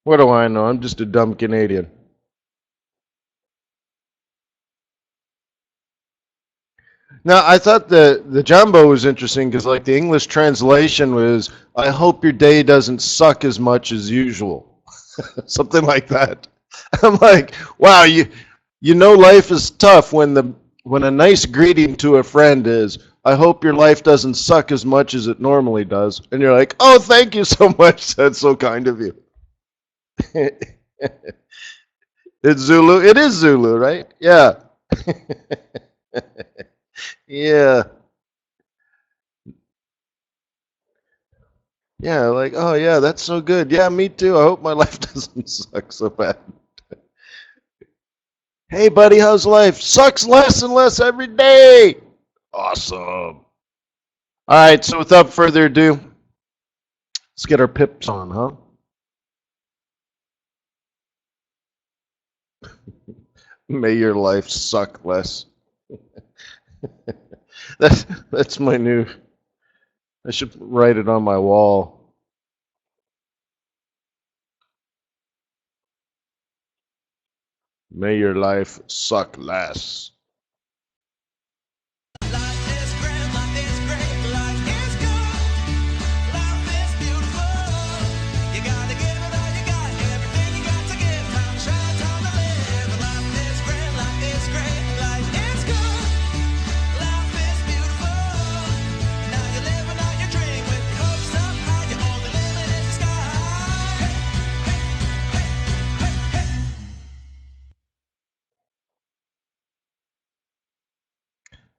What do I know? I'm just a dumb Canadian. Now, I thought the jumbo was interesting because, like, the English translation was, I hope your day doesn't suck as much as usual. Something like that. I'm like, wow, you know life is tough when a nice greeting to a friend is, I hope your life doesn't suck as much as it normally does. And you're like, oh, thank you so much. That's so kind of you. It's Zulu. It is Zulu, right? Yeah. Yeah. Yeah, like, oh yeah, that's so good. Yeah, me too. I hope my life doesn't suck so bad. Hey buddy, how's life? Sucks less and less every day. Awesome. All right, so without further ado, let's get our pips on, huh? May your life suck less. That's my new. I should write it on my wall. May your life suck less.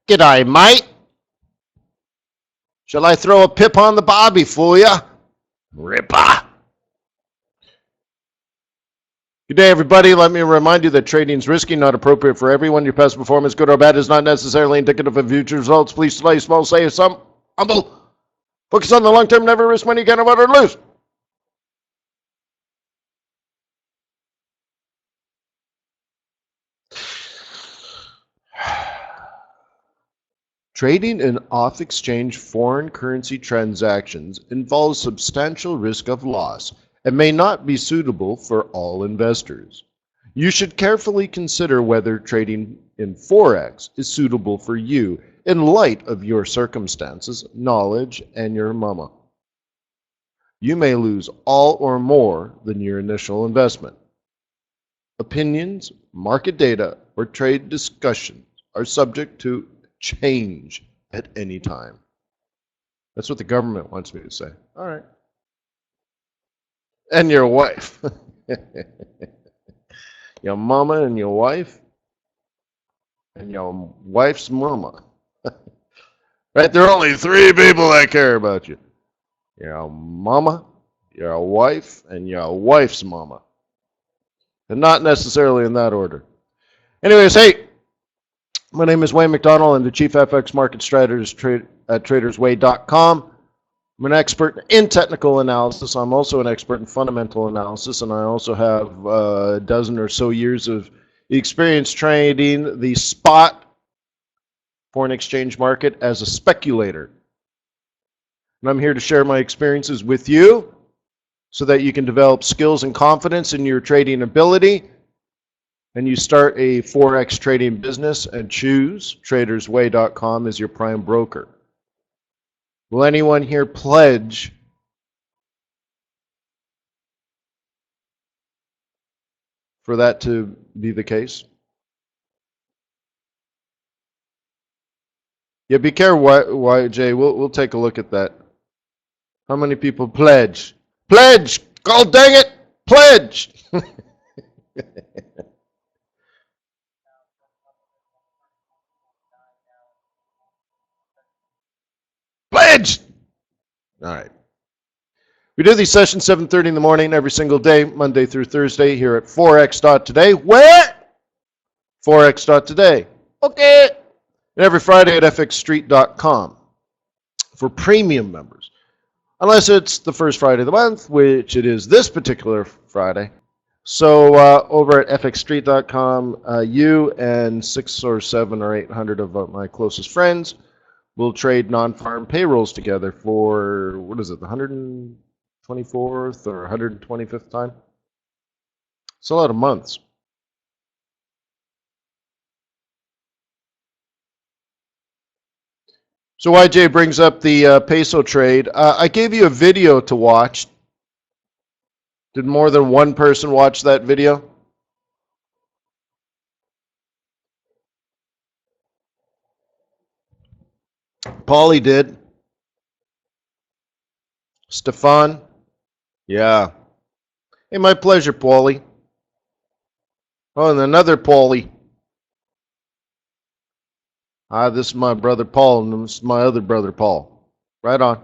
G'day, mate. Shall I throw a pip on the barbie for you? Ripper. Good day, everybody. Let me remind you that trading is risky, not appropriate for everyone. Your past performance, good or bad, is not necessarily indicative of future results. Please play small, save some, humble. Focus on the long term, never risk money you can't afford to lose. Trading in off-exchange foreign currency transactions involves substantial risk of loss and may not be suitable for all investors. You should carefully consider whether trading in Forex is suitable for you in light of your circumstances, knowledge, and your mama. You may lose all or more than your initial investment. Opinions, market data, or trade discussions are subject to change at any time. That's what the government wants me to say. All right. And your wife. Your mama and your wife and your wife's mama. Right? There are only three people that care about you. Your mama, your wife, and your wife's mama. And not necessarily in that order. Anyways, hey, my name is Wayne McDonell. I'm the Chief FX Market Strategist at TradersWay.com. I'm an expert in technical analysis. I'm also an expert in fundamental analysis, and I also have a dozen or so years of experience trading the spot foreign exchange market as a speculator. And I'm here to share my experiences with you so that you can develop skills and confidence in your trading ability, and you start a Forex trading business and choose TradersWay.com as your prime broker. Will anyone here pledge for that to be the case? Yeah, be careful, YJ. We'll take a look at that. How many people pledge? Pledge! God dang it! Pledge! Pledge! All right. We do these sessions 7:30 in the morning every single day, Monday through Thursday, here at Forex.Today. Where? Forex.Today. Okay. And every Friday at FXStreet.com for premium members. Unless it's the first Friday of the month, which it is this particular Friday. So over at FXStreet.com, you and 6 or 7 or 800 of my closest friends will trade non-farm payrolls together for, what is it, the 124th or 125th time? It's a lot of months. So YJ brings up the peso trade. I gave you a video to watch. Did more than one person watch that video? Paulie did. Stefan? Yeah. Hey, my pleasure, Paulie. Oh, and another Paulie. This is my brother Paul, and this is my other brother Paul. Right on.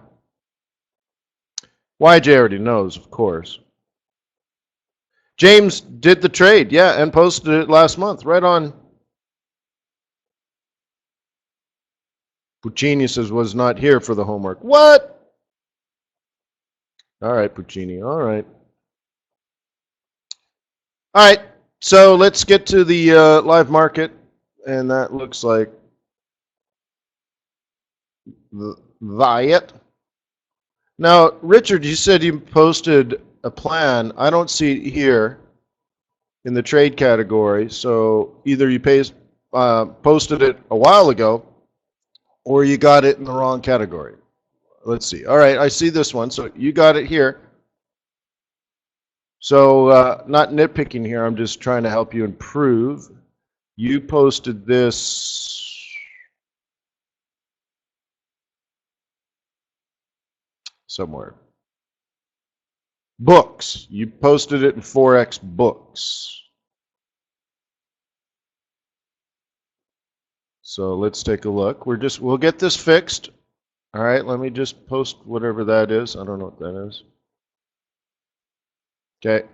YJ already knows, of course. James did the trade, yeah, and posted it last month. Right on. Puccini says was not here for the homework. What? All right, Puccini. All right. All right. So let's get to the live market, and that looks like that. Now, Richard, you said you posted a plan. I don't see it here in the trade category. So either you posted it a while ago, or you got it in the wrong category. Let's see. All right, I see this one. So you got it here. So not nitpicking here. I'm just trying to help you improve. You posted this somewhere. Books. You posted it in Forex books. So let's take a look. We'll get this fixed. All right, let me just post whatever that is. I don't know what that is. Okay.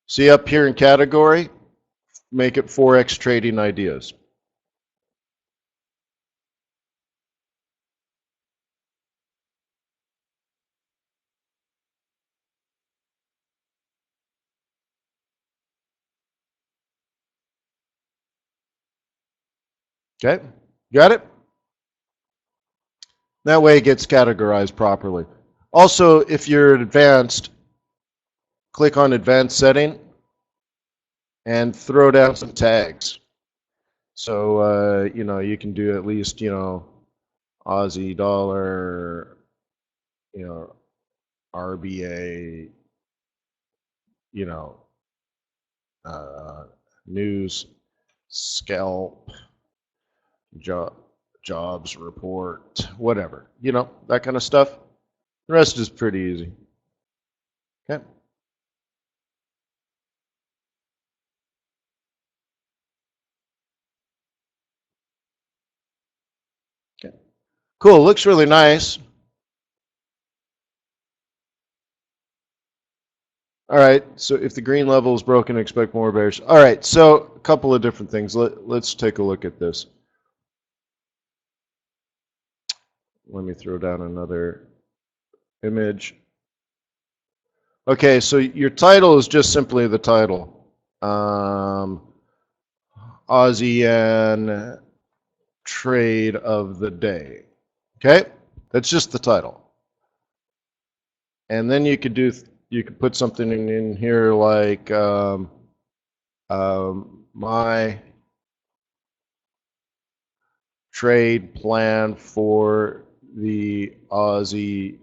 See up here in category, make it Forex trading ideas. Okay. Got it? That way it gets categorized properly. Also, if you're advanced, click on advanced setting and throw down some tags. So, you can do at least, Aussie dollar, RBA, you know, news, scalp, jobs report, whatever, that kind of stuff. The rest is pretty easy. Okay. Okay. Cool. Looks really nice. All right. So if the green level is broken, expect more bears. All right. So a couple of different things. Let's take a look at this. Let me throw down another image. Okay, so your title is just simply the title. ASEAN trade of the day. Okay, that's just the title. And then you could put something in here like my trade plan for the Aussie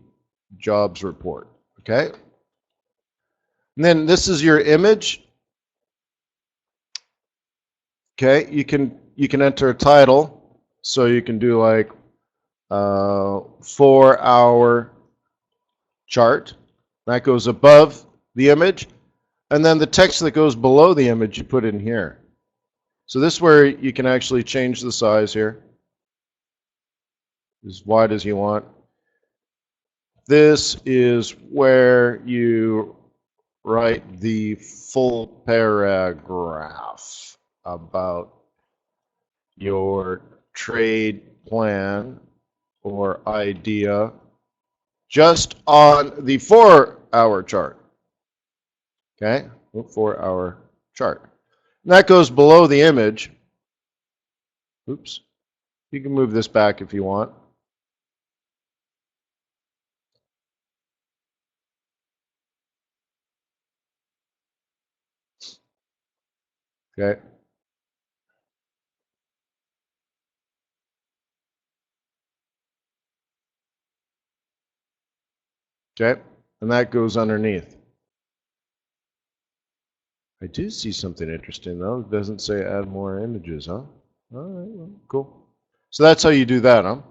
jobs report. Okay, and then this is your image. Okay, you can enter a title, so you can do like 4-hour chart that goes above the image, and then the text that goes below the image you put in here. So this is where you can actually change the size here as wide as you want. This is where you write the full paragraph about your trade plan or idea just on the 4-hour chart. Okay, 4-hour chart. And that goes below the image. Oops. You can move this back if you want. Okay. Okay. And that goes underneath. I do see something interesting though. It doesn't say add more images, huh? All right, well, cool. So that's how you do that, huh?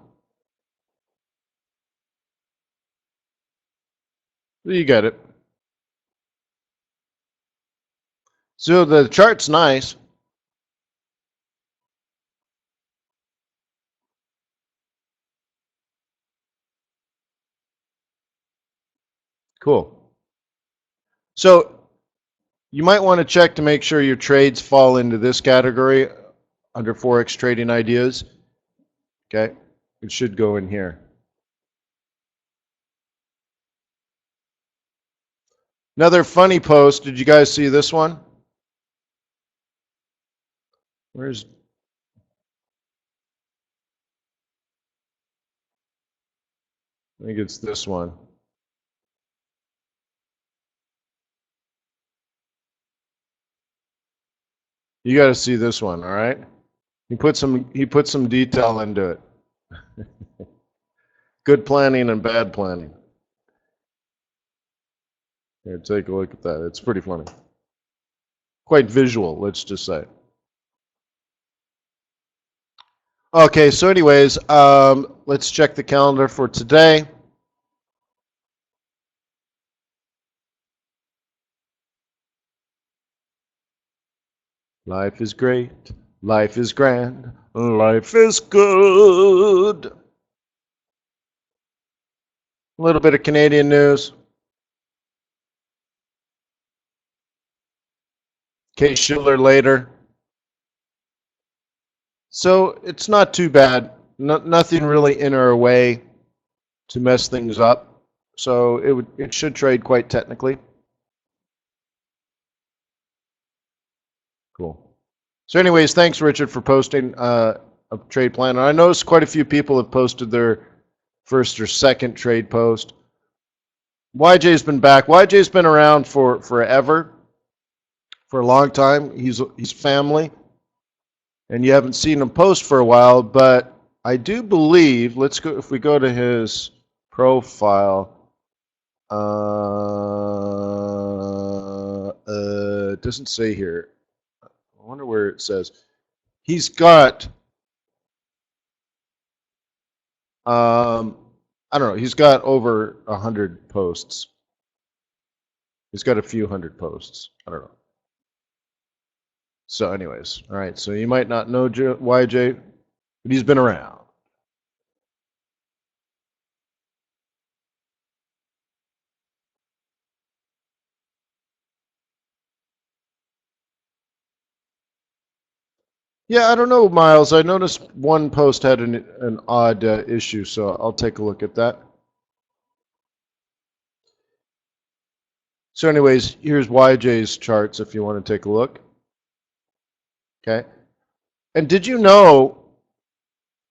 You get it. So the chart's nice. Cool. So you might want to check to make sure your trades fall into this category under Forex trading ideas. Okay. It should go in here. Another funny post. Did you guys see this one? Where's, I think it's this one. You got to see this one, all right? He put some detail into it. Good planning and bad planning. Here, take a look at that. It's pretty funny. Quite visual, let's just say. Okay, so anyways, let's check the calendar for today. Life is great. Life is grand. Life is good. A little bit of Canadian news. Case Schiller later. So it's not too bad. Nothing really in our way to mess things up. So it should trade quite technically. Cool. So anyways, thanks Richard for posting a trade plan. And I noticed quite a few people have posted their first or second trade post. YJ's been back. YJ's been around for forever, for a long time. He's family, and you haven't seen him post for a while. But I do believe, let's go. If we go to his profile, it doesn't say here. I wonder where it says. He's got. I don't know. He's got over 100 posts. He's got a few hundred posts. I don't know. So, anyways, all right. So you might not know YJ, but he's been around. Yeah, I don't know, Miles. I noticed one post had an odd issue, so I'll take a look at that. So, anyways, here's YJ's charts if you want to take a look. Okay. And did you know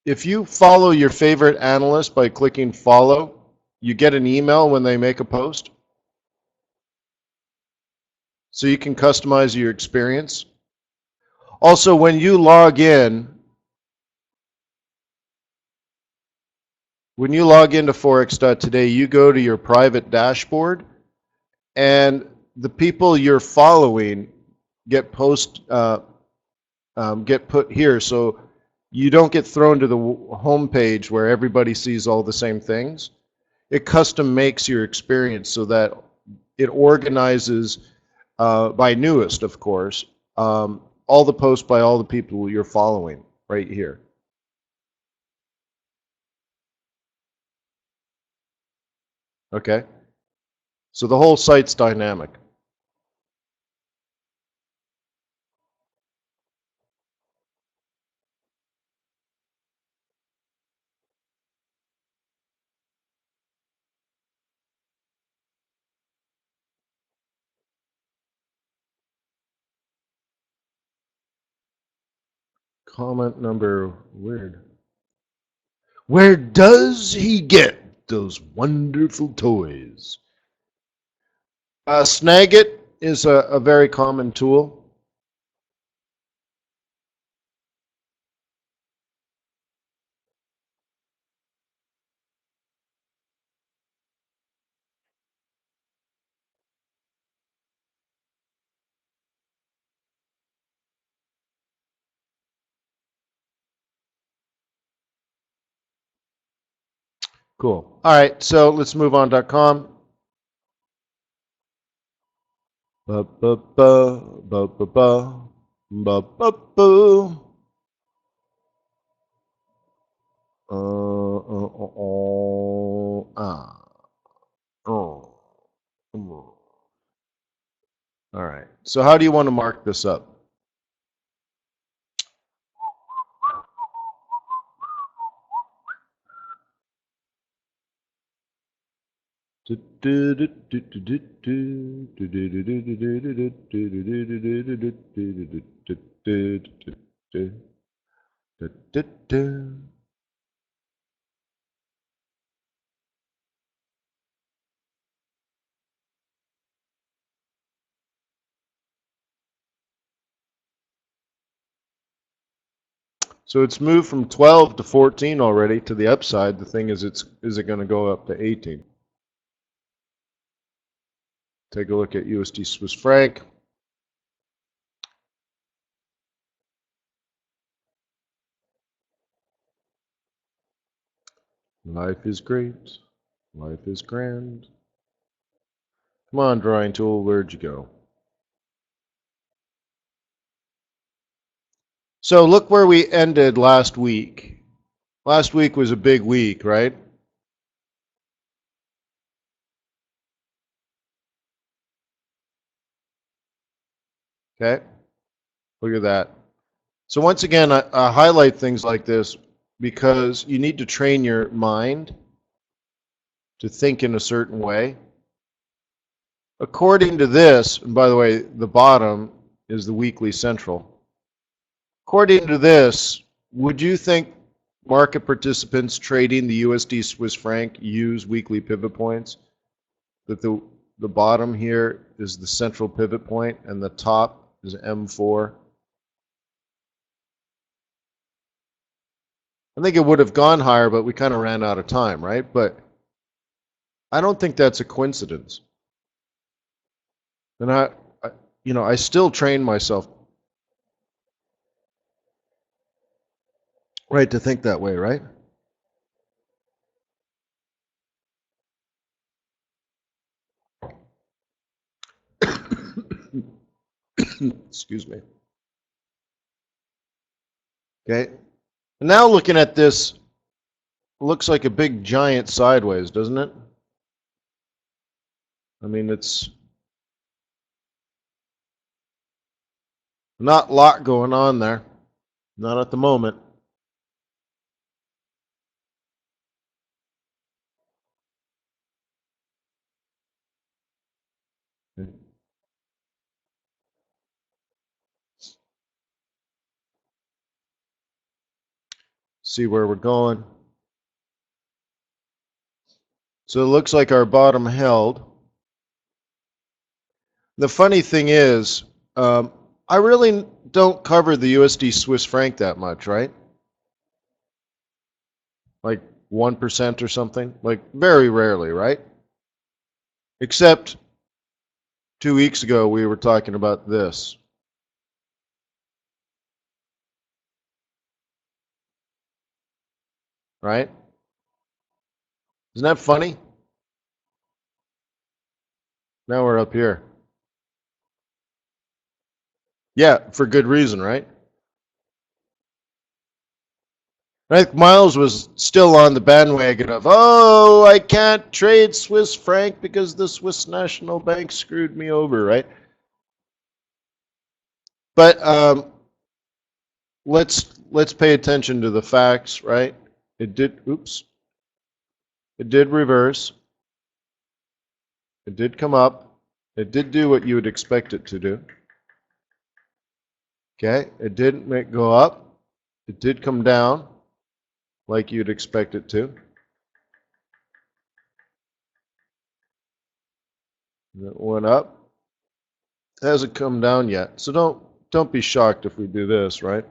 if you follow your favorite analyst by clicking follow, you get an email when they make a post? So you can customize your experience. Also, when you log into Forex.Today, you go to your private dashboard, and the people you're following get get put here, so you don't get thrown to the home page where everybody sees all the same things. It custom makes your experience so that it organizes by newest, of course, all the posts by all the people you're following right here. Okay, so the whole site's dynamic. Comment number weird. Where does he get those wonderful toys? Snagit is a very common tool. Cool. All right, so let's move on.com. Ba ba ba ba ba ba ba ba ba. All right. So how do you want to mark this up? So it's moved from 12 to 14 already to the upside. The thing is, is it going to go up to 18? Take a look at USD Swiss franc. Life is great. Life is grand. Come on, drawing tool, where'd you go? So look where we ended last week. Last week was a big week, right? Okay, look at that. So once again, I highlight things like this because you need to train your mind to think in a certain way. According to this, and by the way, the bottom is the weekly central. According to this, would you think market participants trading the USD Swiss franc use weekly pivot points? That the bottom here is the central pivot point and the top is M4. I think it would have gone higher, but we kind of ran out of time, right? But I don't think that's a coincidence. And I still train myself, right, to think that way, right? Excuse me. Okay. And now looking at this, looks like a big giant sideways, doesn't it? I mean, it's not a lot going on there. Not at the moment. See where we're going. So it looks like our bottom held. The funny thing is, I really don't cover the USD Swiss franc that much, right? Like 1% or something. Like very rarely, right? Except 2 weeks ago we were talking about this. Right? Isn't that funny? Now we're up here. Yeah, for good reason, right? I think Miles was still on the bandwagon of, oh, I can't trade Swiss franc because the Swiss National Bank screwed me over, right? But let's pay attention to the facts, right? It did, oops, it did reverse. It did come up. It did do what you would expect it to do. Okay, it didn't go up. It did come down like you'd expect it to. It went up. It hasn't come down yet. So don't be shocked if we do this, right?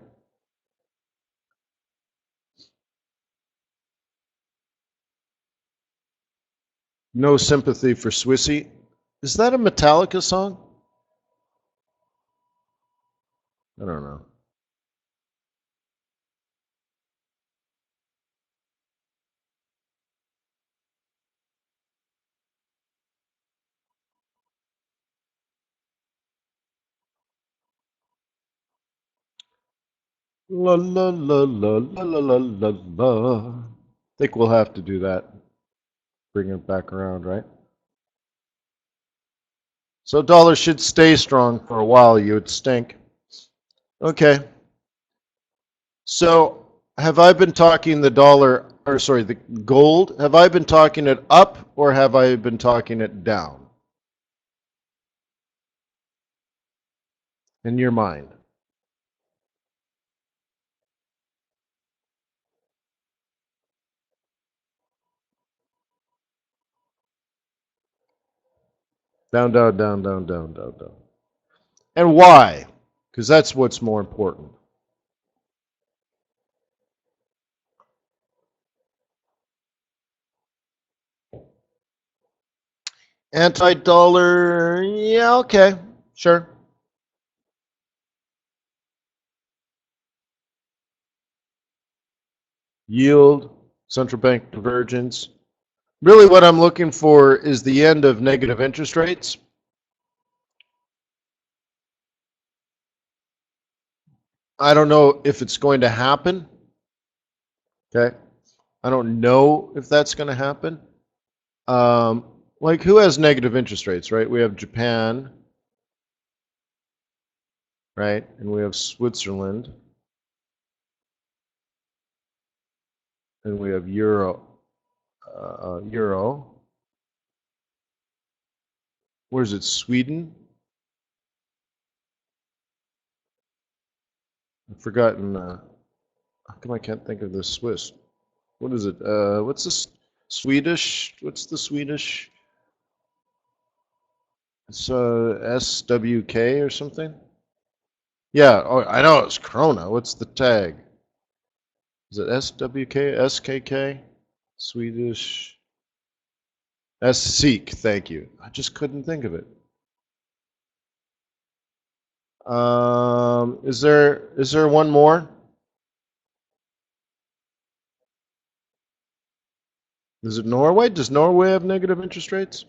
No sympathy for Swissy. Is that a Metallica song? I don't know. La la la la la la la la la. I think we'll have to do that. Bring it back around, right? So dollar should stay strong for a while, you would think. Okay. So have I been talking the dollar, or sorry, the gold? Have I been talking it up or have I been talking it down? In your mind. Down, down, down, down, down, down, down. And why? Because that's what's more important. Anti-dollar, yeah, okay, sure. Yield, central bank divergence. Really what I'm looking for is the end of negative interest rates. I don't know if it's going to happen. Okay. I don't know if that's going to happen. Like who has negative interest rates, right? We have Japan, right? And we have Switzerland. And we have Euro. Euro. Where's it? Sweden? I've forgotten. How come I can't think of the Swiss? What is it? What's this? Swedish? What's the Swedish? It's SWK or something? Yeah, oh, I know it's Krona. What's the tag? Is it SWK? SKK? Swedish? SEEK, thank you. I just couldn't think of it. Is there one more? Is it Norway? Does Norway have negative interest rates?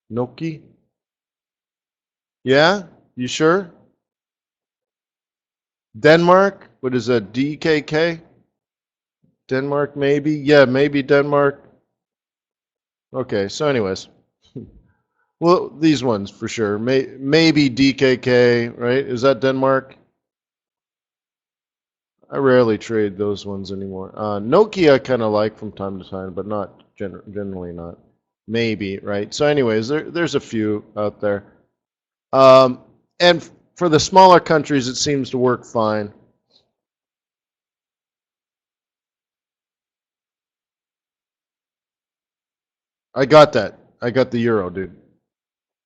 Noki? Yeah? You sure? Denmark? What is that? DKK? Denmark, maybe? Yeah, maybe Denmark. Okay, so anyways. Well, these ones for sure. Maybe DKK, right? Is that Denmark? I rarely trade those ones anymore. Nokia I kind of like from time to time, but not generally not. Maybe, right? So anyways, there's a few out there. And for the smaller countries, it seems to work fine. I got that. I got the euro, dude.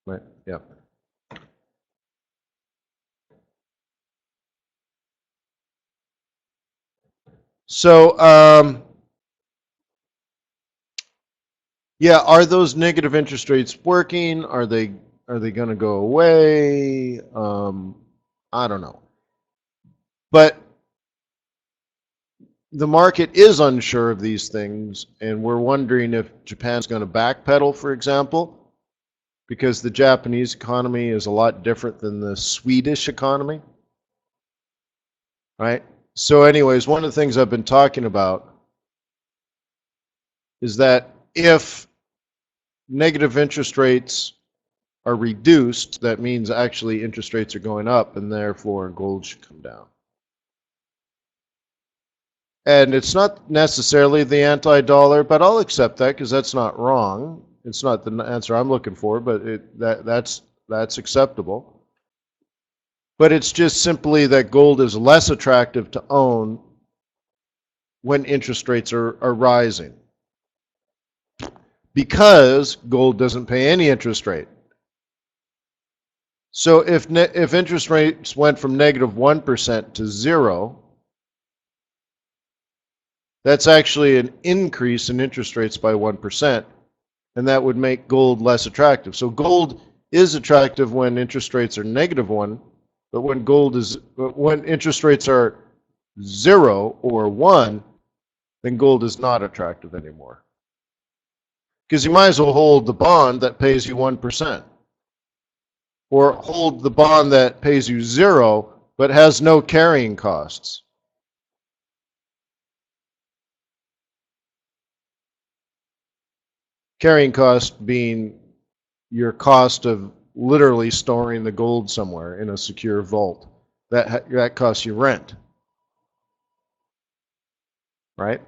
Right? Yeah. So, yeah, are those negative interest rates working? Are they going to go away? I don't know. But the market is unsure of these things, and we're wondering if Japan's going to backpedal, for example, because the Japanese economy is a lot different than the Swedish economy, right? So anyways, one of the things I've been talking about is that if negative interest rates are reduced, that means actually interest rates are going up, and therefore gold should come down. And it's not necessarily the anti-dollar, but I'll accept that because that's not wrong. It's not the answer I'm looking for, but that's acceptable. But it's just simply that gold is less attractive to own when interest rates are rising, because gold doesn't pay any interest rate. So if interest rates went from -1% to 0, that's actually an increase in interest rates by 1%, and that would make gold less attractive. So gold is attractive when interest rates are -1, but when interest rates are 0 or 1, then gold is not attractive anymore. Because you might as well hold the bond that pays you 1%, or hold the bond that pays you 0, but has no carrying costs. Carrying cost being your cost of literally storing the gold somewhere in a secure vault. That costs you rent, right?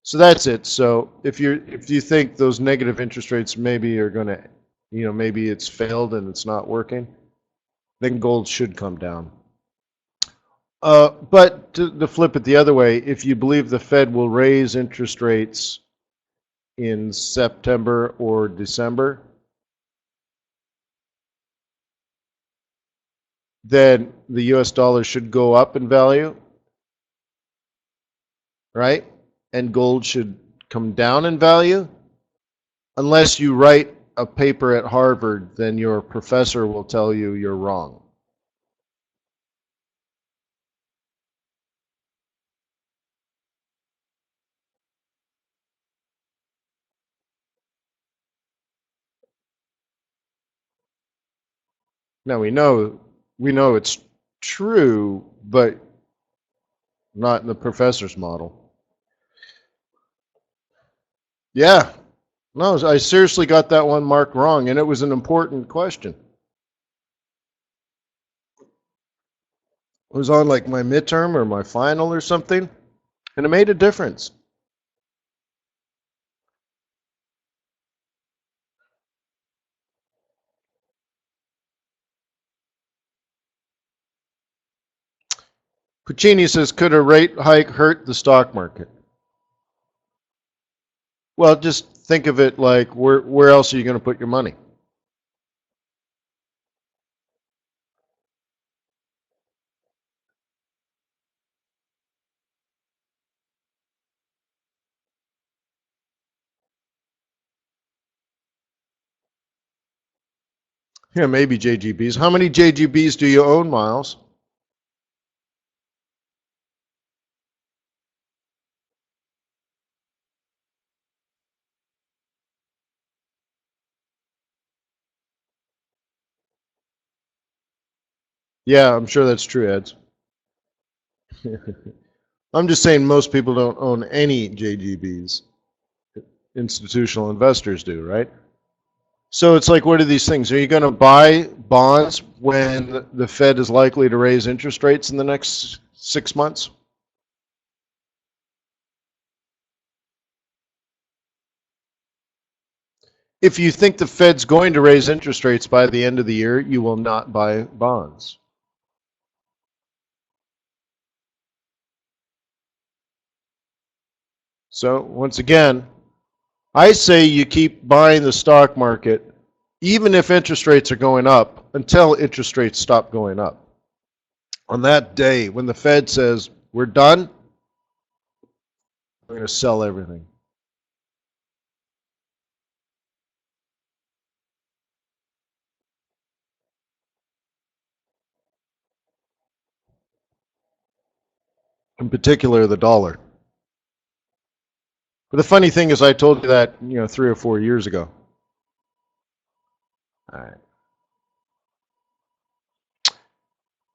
So that's it. So if you think those negative interest rates maybe are going to, maybe it's failed and it's not working, then gold should come down. But to flip it the other way, if you believe the Fed will raise interest rates in September or December, then the US dollar should go up in value, right? And gold should come down in value. Unless you write a paper at Harvard, then your professor will tell you you're wrong. Now we know it's true, but not in the professor's model. Yeah. No, I seriously got that one marked wrong, and it was an important question. It was on like my midterm or my final or something, and it made a difference. Puccini says, could a rate hike hurt the stock market? Well, just think of it like where else are you going to put your money? Yeah, maybe JGBs. How many JGBs do you own, Miles? Yeah, I'm sure that's true, Eds. I'm just saying most people don't own any JGBs. Institutional investors do, right? So it's like, what are these things? Are you going to buy bonds when the Fed is likely to raise interest rates in the next 6 months? If you think the Fed's going to raise interest rates by the end of the year, you will not buy bonds. So once again, I say you keep buying the stock market even if interest rates are going up until interest rates stop going up. On that day when the Fed says, we're done, we're going to sell everything. In particular, the dollar. But the funny thing is, I told you that 3 or 4 years ago. All right.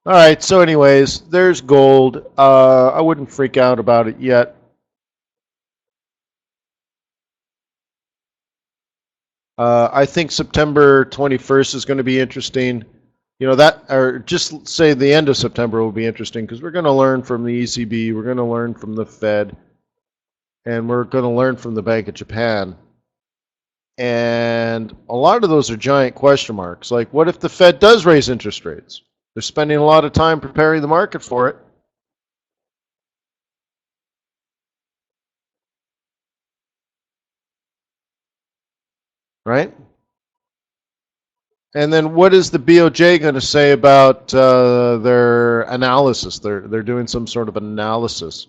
All right. So, anyways, there's gold. I wouldn't freak out about it yet. I think September 21st is going to be interesting. Or just say the end of September will be interesting because we're going to learn from the ECB, we're going to learn from the Fed, and we're going to learn from the Bank of Japan. And a lot of those are giant question marks. Like, what if the Fed does raise interest rates? They're spending a lot of time preparing the market for it. Right? And then what is the BOJ going to say about their analysis? They're doing some sort of analysis.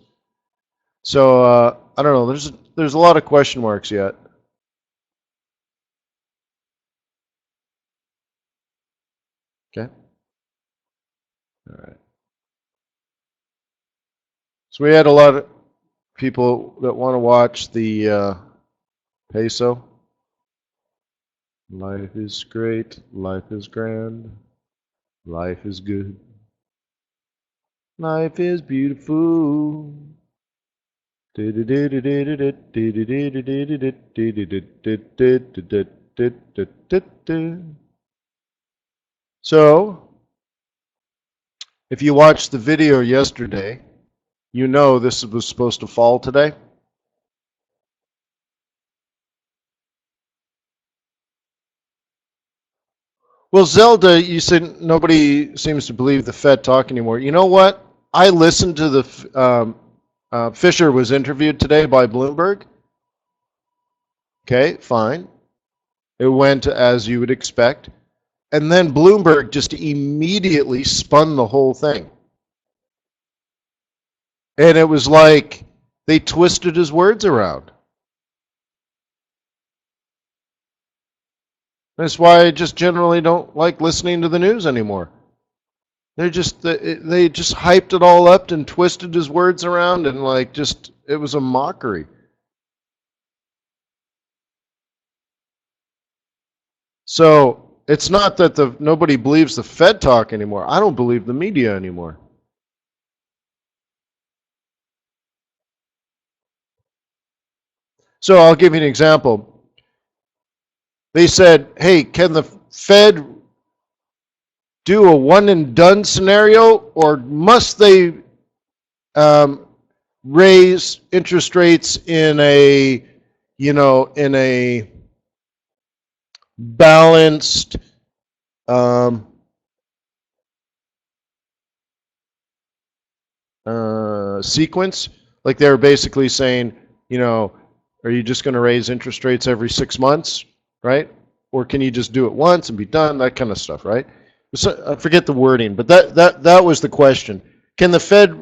So I don't know. There's a lot of question marks yet. Okay. All right. So we had a lot of people that want to watch the peso. Life is great. Life is grand. Life is good. Life is beautiful. So, if you watched the video yesterday, you know this was supposed to fall today. Well, Zelda, you said nobody seems to believe the Fed talk anymore. You know what? I listened to the Fisher was interviewed today by Bloomberg. Okay, fine. It went as you would expect. And then Bloomberg just immediately spun the whole thing. And it was like they twisted his words around. That's why I just generally don't like listening to the news anymore. They just hyped it all up and twisted his words around, and like just it was a mockery. So it's not that nobody believes the Fed talk anymore. I don't believe the media anymore. So I'll give you an example. They said, hey, can the Fed do a one and done scenario, or must they raise interest rates in a, in a balanced sequence? Like they were basically saying, are you just going to raise interest rates every 6 months, right? Or can you just do it once and be done? That kind of stuff, right? So, I forget the wording, but that was the question. Can the Fed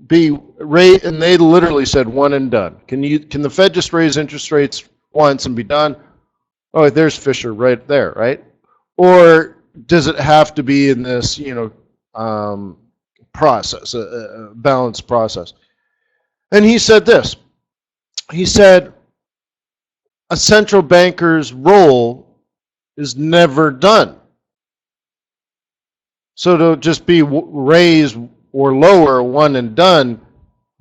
be raised? And they literally said one and done. Can the Fed just raise interest rates once and be done? Oh, there's Fisher right there, right? Or does it have to be in this, process, a balanced process? And he said this. He said, a central banker's role is never done. So to just be raise or lower one and done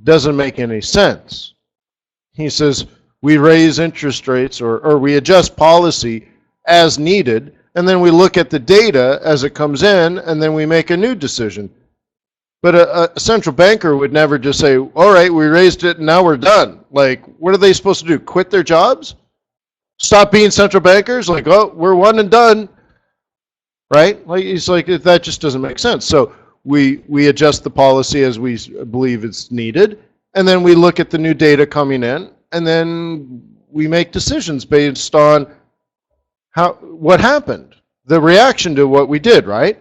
doesn't make any sense. He says we raise interest rates or we adjust policy as needed, and then we look at the data as it comes in, and then we make a new decision. But a central banker would never just say, all right, we raised it and now we're done. Like, what are they supposed to do? Quit their jobs? Stop being central bankers? Like, oh, we're one and done. Right? Like, it's like, that just doesn't make sense. So we adjust the policy as we believe it's needed, and then we look at the new data coming in, and then we make decisions based on what happened, the reaction to what we did, right?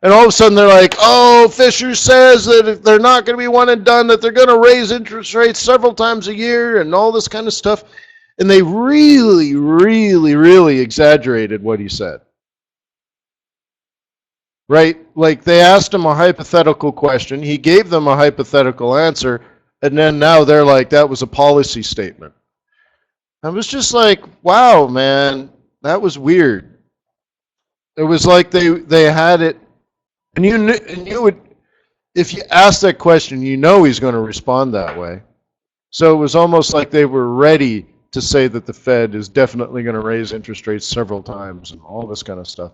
And all of a sudden they're like, oh, Fisher says that if they're not going to be one and done, that they're going to raise interest rates several times a year and all this kind of stuff. And they really, really, really exaggerated what he said. Right? Like they asked him a hypothetical question. He gave them a hypothetical answer. And then now they're like, that was a policy statement. I was just like, wow, man, that was weird. It was like they had it. And you would, if you ask that question, he's going to respond that way. So it was almost like they were ready to say that the Fed is definitely going to raise interest rates several times and all this kind of stuff.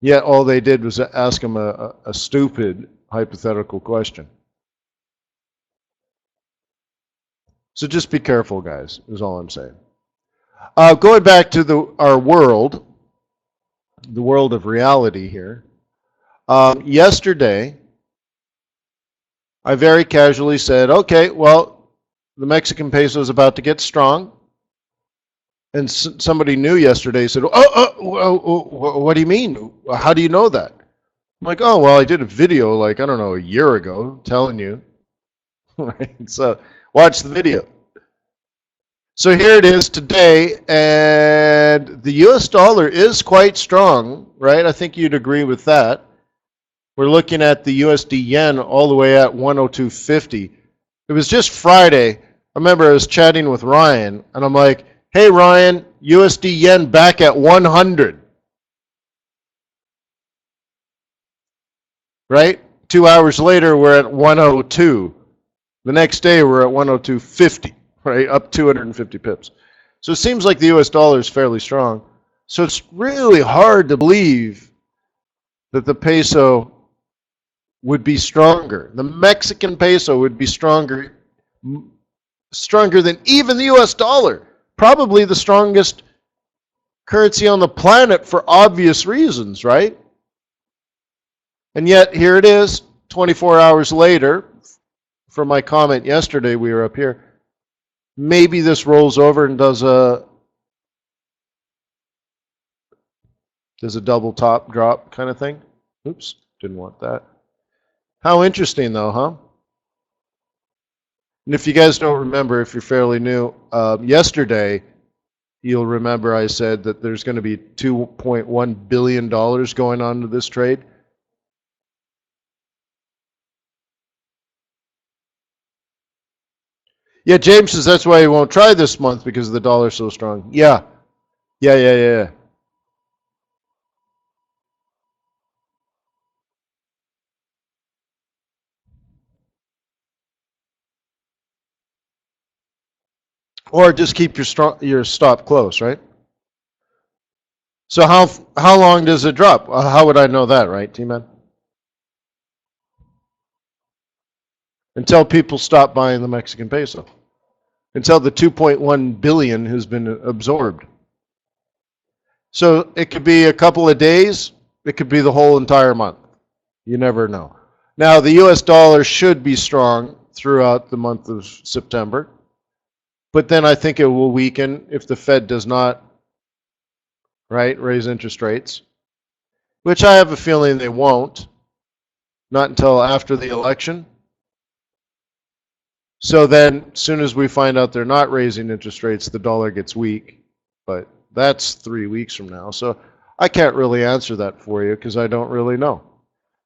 Yet all they did was ask him a stupid hypothetical question. So just be careful, guys, is all I'm saying. Going back to our world, the world of reality here. Yesterday, I very casually said, okay, well, the Mexican peso is about to get strong. And somebody new yesterday said, what do you mean? How do you know that? I'm like, oh, well, I did a video like, I don't know, a year ago telling you. Right? So watch the video. So here it is today, and the US dollar is quite strong, right? I think you'd agree with that. We're looking at the USD yen all the way at 102.50. It was just Friday. I remember I was chatting with Ryan, and I'm like, Hey, Ryan, USD yen back at 100. Right? 2 hours later, we're at 102. The next day, we're at 102.50, right? Up 250 pips. So it seems like the US dollar is fairly strong. So it's really hard to believe that the peso would be stronger. The Mexican peso would be stronger than even the US dollar. Probably the strongest currency on the planet for obvious reasons, right? And yet here it is, 24 hours later, from my comment yesterday, we were up here. Maybe this rolls over and does a double top drop kind of thing. Oops, didn't want that. How interesting though, huh? And if you guys don't remember, if you're fairly new, yesterday, you'll remember I said that there's going to be $2.1 billion going on to this trade. Yeah, James says that's why he won't try this month because the dollar's so strong. Yeah. Yeah. Or just keep your stop close, right? So how long does it drop? How would I know that, right, T-Man? Until people stop buying the Mexican peso. Until the 2.1 billion has been absorbed. So it could be a couple of days, it could be the whole entire month. You never know. Now the US dollar should be strong throughout the month of September. But then I think it will weaken if the Fed does not, right, raise interest rates, which I have a feeling they won't, not until after the election. So then, as soon as we find out they're not raising interest rates, the dollar gets weak. But that's 3 weeks from now. So I can't really answer that for you because I don't really know.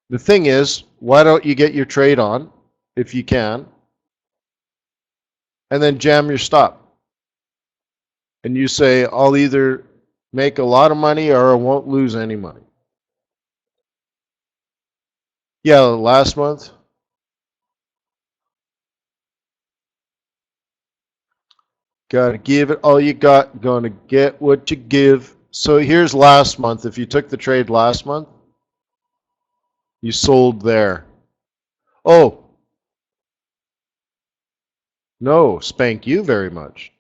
The thing is, why don't you get your trade on, if you can, and then jam your stop? And you say, I'll either make a lot of money or I won't lose any money. Yeah, last month. Gotta give it all you got. Gonna get what you give. So here's last month. If you took the trade last month, you sold there. Oh, no, spank you very much.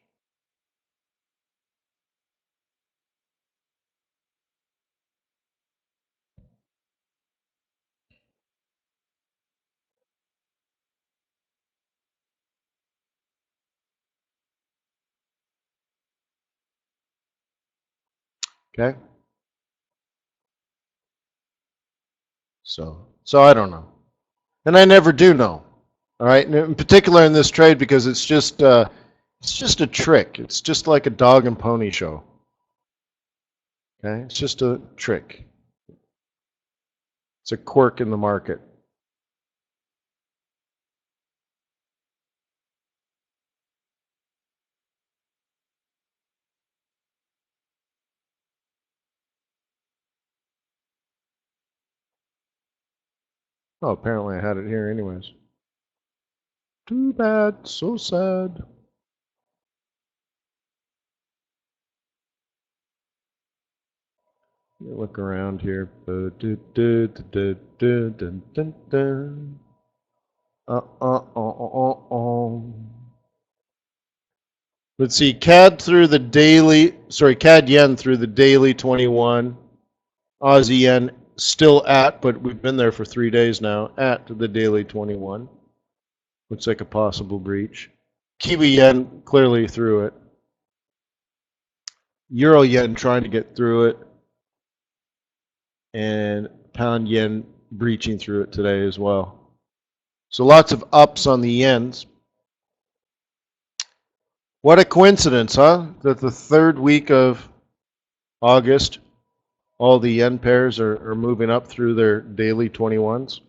Okay? So I don't know. And I never do know. All right? And in particular in this trade because it's just a trick. It's just like a dog and pony show. Okay? It's just a trick. It's a quirk in the market. Oh, apparently I had it here anyways. Too bad. So sad. Let me look around here. Let's see. CAD yen through the daily 21. Aussie yen still at, but we've been there for 3 days now, at the daily 21. Looks like a possible breach. Kiwi yen clearly through it. Euro yen trying to get through it. And pound yen breaching through it today as well. So lots of ups on the yens. What a coincidence, huh? That the third week of August, all the yen pairs are moving up through their daily 21s.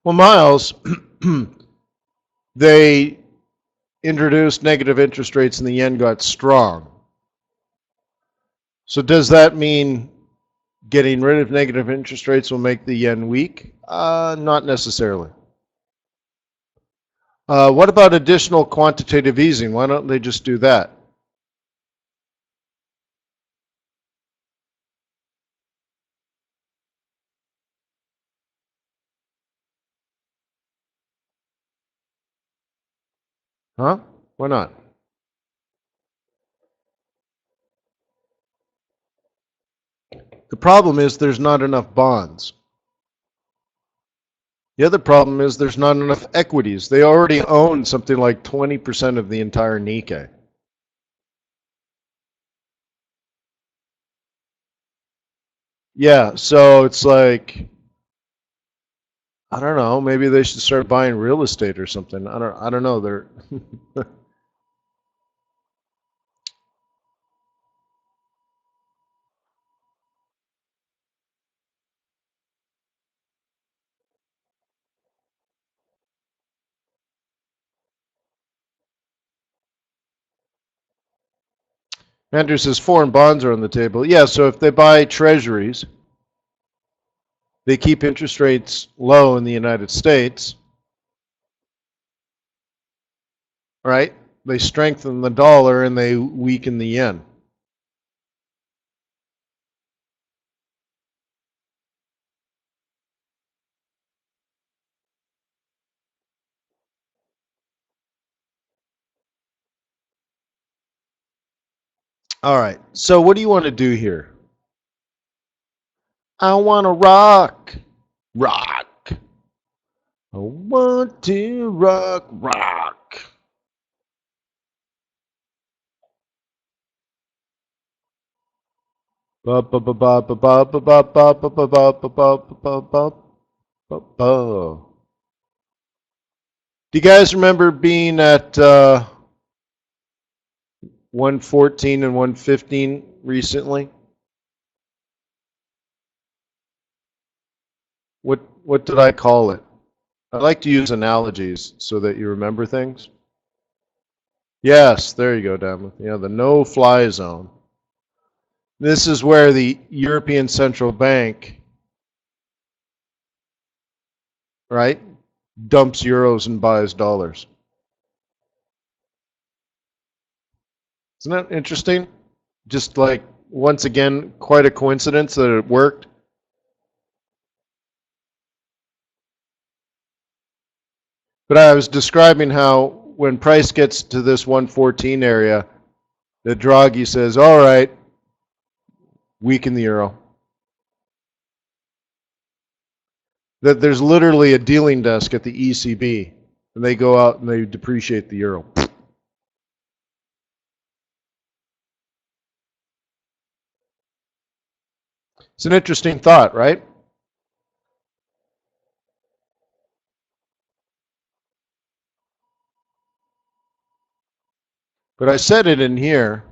Well, Miles, they introduced negative interest rates and the yen got strong. So does that mean getting rid of negative interest rates will make the yen weak? Not necessarily. What about additional quantitative easing? Why don't they just do that? Huh? Why not? The problem is there's not enough bonds. The other problem is there's not enough equities. They already own something like 20% of the entire Nikkei. Yeah, so it's like, I don't know, maybe they should start buying real estate or something. I don't know. They're Andrew says foreign bonds are on the table. Yeah, so if they buy treasuries, they keep interest rates low in the United States, right? They strengthen the dollar and they weaken the yen. All right, so what do you want to do here? I want to rock. Rock. I want to rock, rock. Do you guys remember being at 114 and 115 recently? What did I call it? I like to use analogies so that you remember things. Yes, there you go, Damon. Yeah, the no-fly zone. This is where the European Central Bank, right, dumps euros and buys dollars. Isn't that interesting? Just like, once again, quite a coincidence that it worked. But I was describing how when price gets to this 114 area, the Draghi says, all right, weaken the euro. That there's literally a dealing desk at the ECB, and they go out and they depreciate the euro. It's an interesting thought, right? But I said it in here.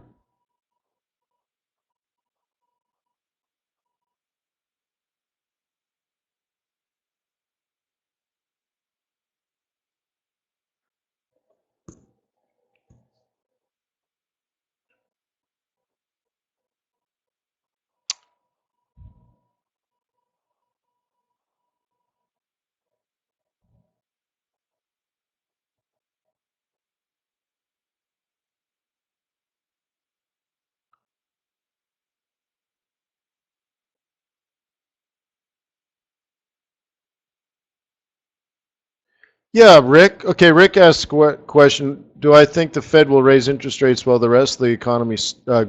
Yeah, Rick. Okay, Rick asked a question. Do I think the Fed will raise interest rates while the rest of the economy,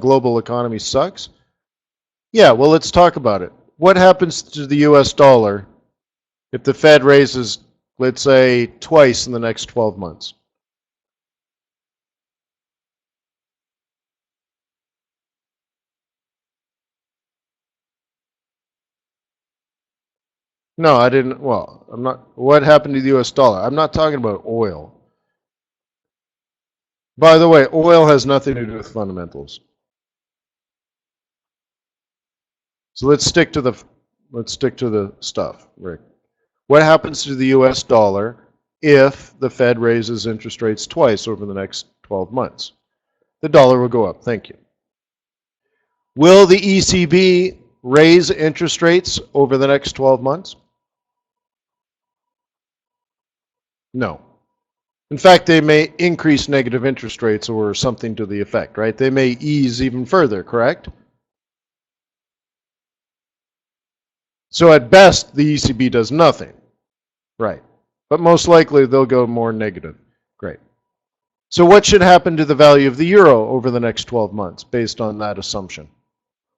global economy sucks? Yeah, well, let's talk about it. What happens to the US dollar if the Fed raises, let's say, twice in the next 12 months? No, I didn't. Well, I'm not. What happened to the US dollar? I'm not talking about oil. By the way, oil has nothing to do with fundamentals. So let's stick to the stuff, Rick. What happens to the US dollar if the Fed raises interest rates twice over the next 12 months? The dollar will go up. Thank you. Will the ECB raise interest rates over the next 12 months? No. In fact, they may increase negative interest rates or something to the effect, right? They may ease even further, correct? So at best, the ECB does nothing, right? But most likely, they'll go more negative. Great. So what should happen to the value of the euro over the next 12 months based on that assumption?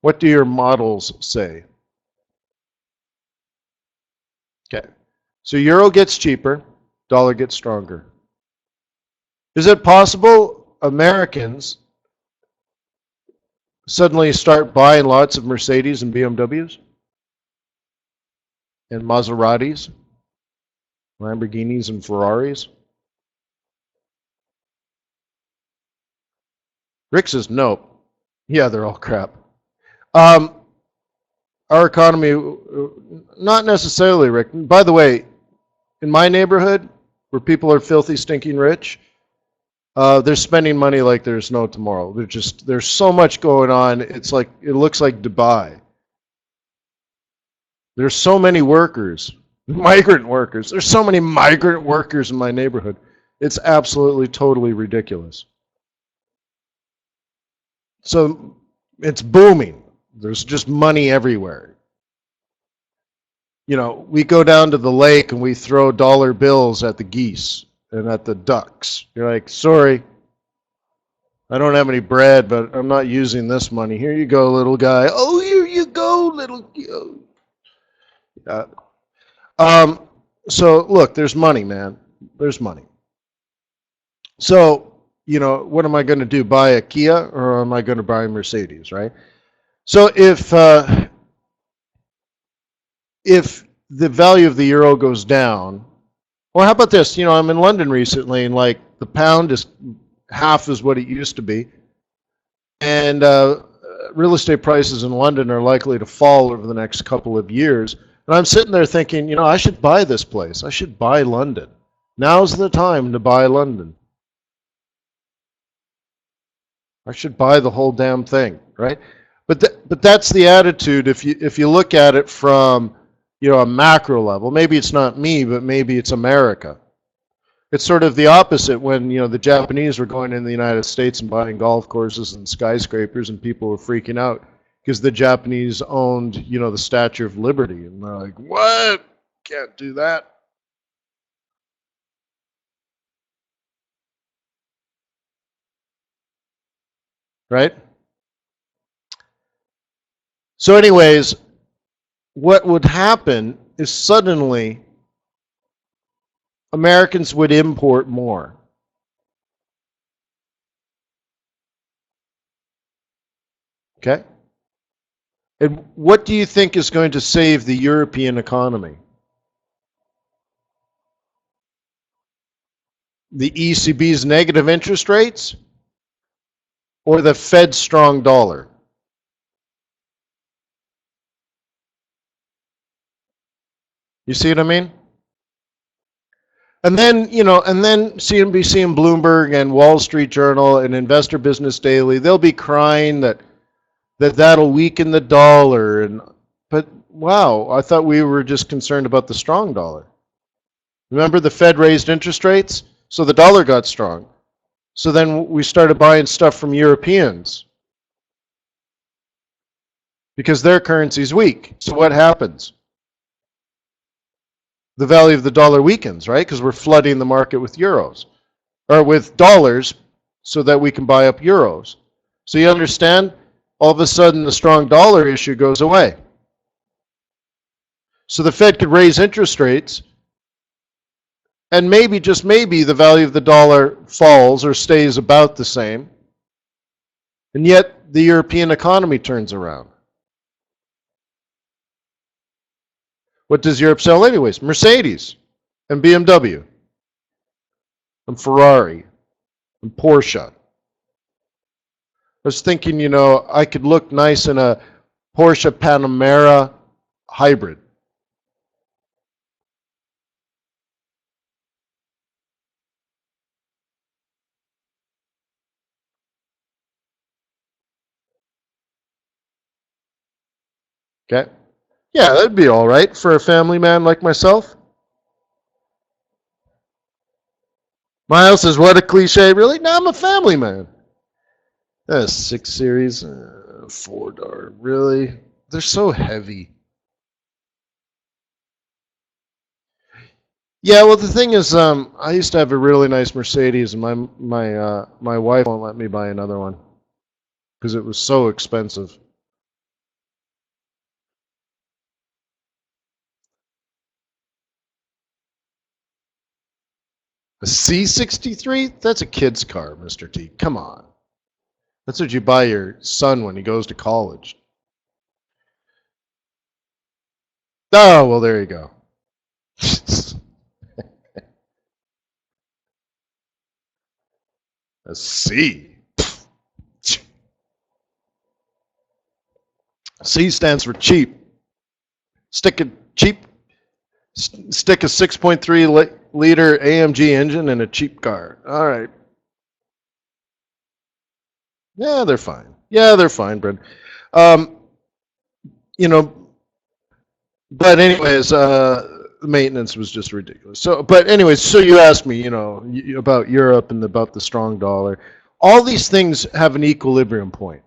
What do your models say? Okay. So euro gets cheaper, dollar gets stronger. Is it possible Americans suddenly start buying lots of Mercedes and BMWs? And Maseratis? Lamborghinis and Ferraris? Rick says no. Yeah, they're all crap. Our economy, not necessarily, Rick. By the way, in my neighborhood, where people are filthy, stinking rich, they're spending money like there's no tomorrow. There's so much going on. It's like, it looks like Dubai. There's so many workers, migrant workers. There's so many migrant workers in my neighborhood. It's absolutely, totally ridiculous. So it's booming. There's just money everywhere. You know, we go down to the lake and we throw dollar bills at the geese and at the ducks. You're like, sorry, I don't have any bread, but I'm not using this money. Here you go, little guy. Oh, here you go, little. So look, there's money, man. There's money. So, you know, what am I going to do? Buy a Kia or am I going to buy a Mercedes, right? So if the value of the euro goes down, well, how about this? You know, I'm in London recently, and like the pound is half as what it used to be, and real estate prices in London are likely to fall over the next couple of years. And I'm sitting there thinking, you know, I should buy this place. I should buy London. Now's the time to buy London. I should buy the whole damn thing, right? But that's the attitude if you look at it from, you know, a macro level. Maybe it's not me, but maybe it's America. It's sort of the opposite when, you know, the Japanese were going in the United States and buying golf courses and skyscrapers, and people were freaking out because the Japanese owned, you know, the Statue of Liberty, and they're like, what? Can't do that. Right? So anyways, what would happen is suddenly Americans would import more. Okay? And what do you think is going to save the European economy? The ECB's negative interest rates or the Fed's strong dollar? You see what I mean? And then, you know, and then CNBC and Bloomberg and Wall Street Journal and Investor Business Daily, they'll be crying that'll weaken the dollar. But wow, I thought we were just concerned about the strong dollar. Remember the Fed raised interest rates, so the dollar got strong. So then we started buying stuff from Europeans because their currency's weak. So what happens? The value of the dollar weakens, right? Because we're flooding the market with euros or with dollars so that we can buy up euros. So you understand? All of a sudden, the strong dollar issue goes away. So the Fed could raise interest rates, and maybe, just maybe, the value of the dollar falls or stays about the same, and yet the European economy turns around. What does Europe sell anyways? Mercedes and BMW and Ferrari and Porsche. I was thinking, you know, I could look nice in a Porsche Panamera hybrid. Okay? Yeah, that'd be all right for a family man like myself. Miles says, what a cliche. Really? No, I'm a family man. 6 series, $4. Really? They're so heavy. Yeah, well, the thing is, I used to have a really nice Mercedes, and my wife won't let me buy another one because it was so expensive. A C63? That's a kid's car, Mr. T. Come on. That's what you buy your son when he goes to college. Oh, well, there you go. A C. C stands for cheap. Stick a cheap. Stick a 6.3 liter AMG engine in a cheap car. All right. Yeah, they're fine. Yeah, they're fine, Brent. Um, you know, but anyways, the maintenance was just ridiculous. So, but anyways, so you asked me, about Europe and about the strong dollar. All these things have an equilibrium point.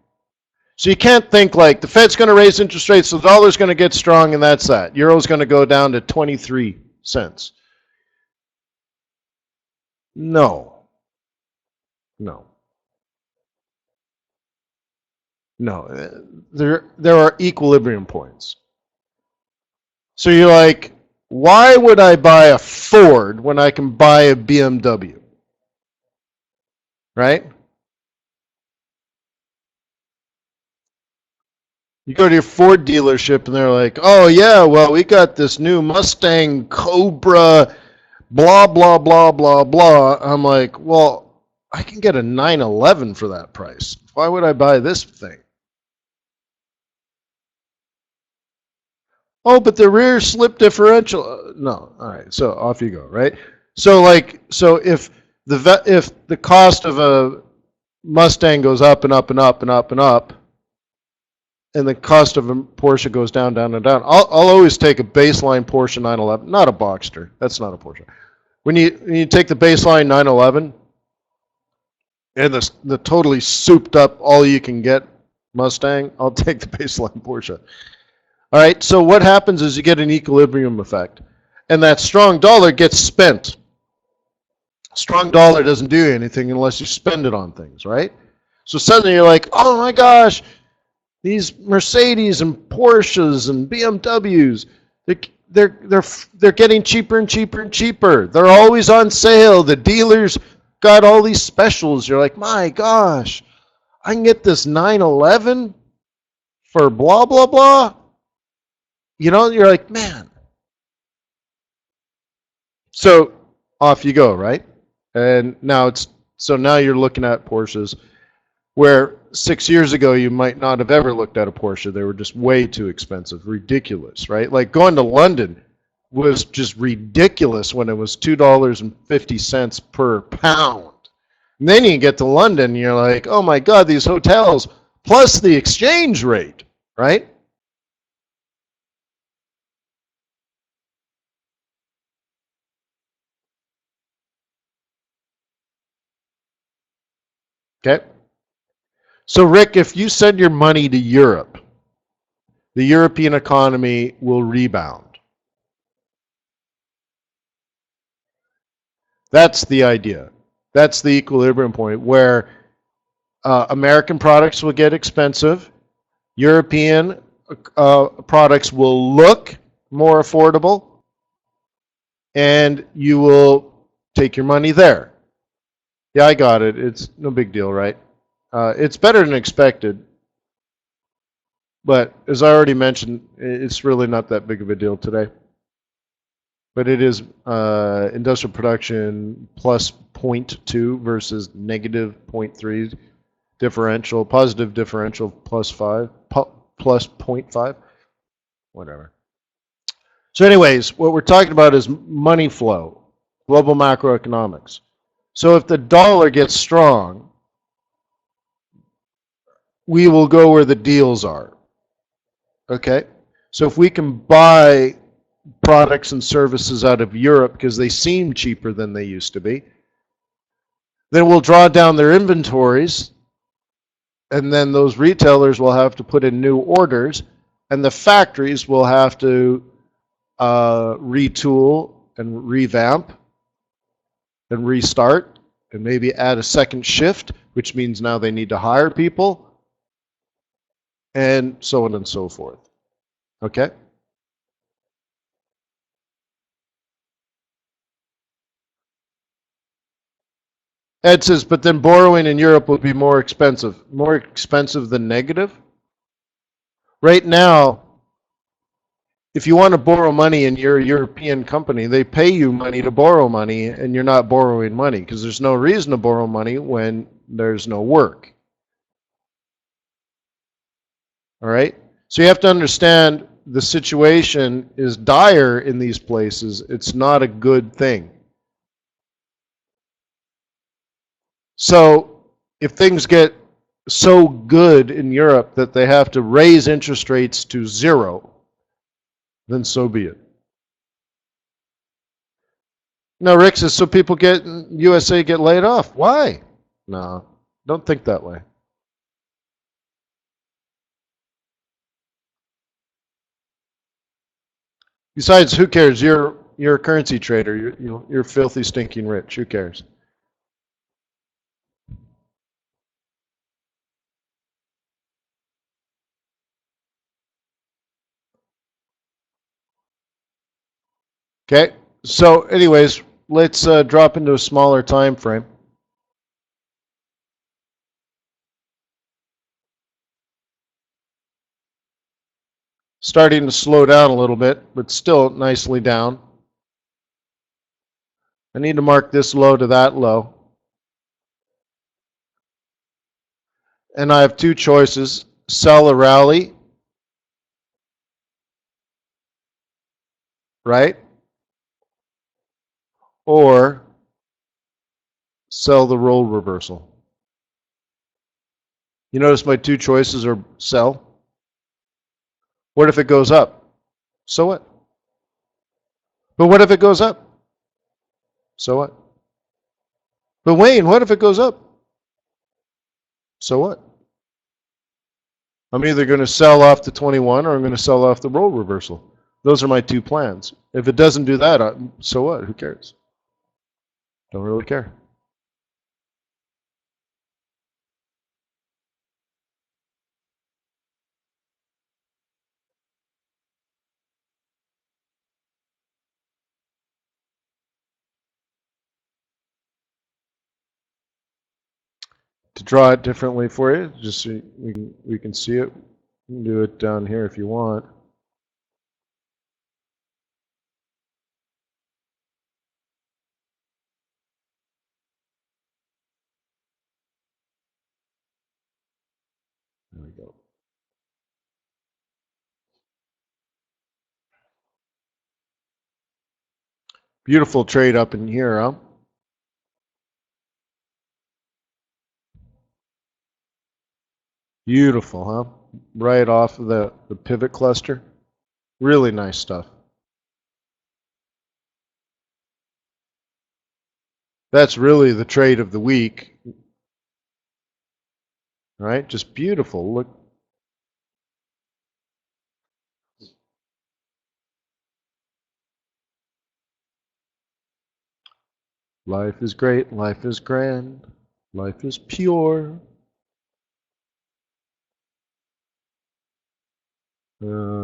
So you can't think like the Fed's going to raise interest rates, so the dollar's going to get strong, and that's that. Euro's going to go down to 23 cents. No, no, no. There are equilibrium points. So you're like, why would I buy a Ford when I can buy a BMW? Right? You go to your Ford dealership and they're like, oh, yeah, well, we got this new Mustang Cobra, blah, blah, blah, blah, blah. I'm like, well, I can get a 911 for that price. Why would I buy this thing? Oh, but the rear slip differential. No. All right. So off you go, right? So if the cost of a Mustang goes up and up and up and up and up, and the cost of a Porsche goes down, down, and down, I'll always take a baseline Porsche 911, not a Boxster. That's not a Porsche. When you take the baseline 911 and the totally souped up all you can get Mustang, I'll take the baseline Porsche. All right, so what happens is you get an equilibrium effect, and that strong dollar gets spent. Strong dollar doesn't do anything unless you spend it on things, right? So suddenly you're like, oh my gosh, these Mercedes and Porsches and BMWs, they're getting cheaper and cheaper and cheaper. They're always on sale. The dealers got all these specials. You're like, my gosh, I can get this 911 for blah, blah, blah. You're like, man. So off you go, right? And now now you're looking at Porsches where 6 years ago you might not have ever looked at a Porsche. They were just way too expensive, ridiculous, right? Like going to London was just ridiculous when it was $2.50 per pound. And then you get to London and you're like, oh my God, these hotels plus the exchange rate, right? Okay. So Rick, if you send your money to Europe, the European economy will rebound. That's the idea. That's the equilibrium point where American products will get expensive. European products will look more affordable, and you will take your money there. Yeah, I got it. It's no big deal, right? It's better than expected, but as I already mentioned, it's really not that big of a deal today. But it is industrial production plus 0.2 versus negative 0.3 differential, positive differential plus 0.5, whatever. So anyways, what we're talking about is money flow, global macroeconomics. So if the dollar gets strong, we will go where the deals are. Okay? So if we can buy products and services out of Europe because they seem cheaper than they used to be, then we'll draw down their inventories, and then those retailers will have to put in new orders, and the factories will have to retool and revamp and restart and maybe add a second shift, which means now they need to hire people, and so on and so forth. Okay? Ed says, but then borrowing in Europe would be more expensive. More expensive than negative? Right now, if you want to borrow money and you're a European company, they pay you money to borrow money, and you're not borrowing money because there's no reason to borrow money when there's no work. All right? So you have to understand the situation is dire in these places. It's not a good thing. So if things get so good in Europe that they have to raise interest rates to zero, then so be it. No, Rick says, so people get USA get laid off. Why? No, don't think that way. Besides, who cares? You're a currency trader. You're filthy, stinking rich. Who cares? Okay. So, anyways, let's drop into a smaller time frame. Starting to slow down a little bit, but still nicely down. I need to mark this low to that low. And I have two choices: sell a rally, right? Or sell the role reversal. You notice my two choices are sell. What if it goes up? So what? But what if it goes up? So what? But Wayne, what if it goes up? So what? I'm either going to sell off the 21 or I'm going to sell off the role reversal. Those are my two plans. If it doesn't do that, so what? Who cares? Don't really care. To draw it differently for you, just so we can see it. You can do it down here if you want. There we go. Beautiful trade up in here, huh? Beautiful, huh? Right off of the pivot cluster. Really nice stuff. That's really the trade of the week. Right? Just beautiful. Look. Life is great. Life is grand. Life is pure.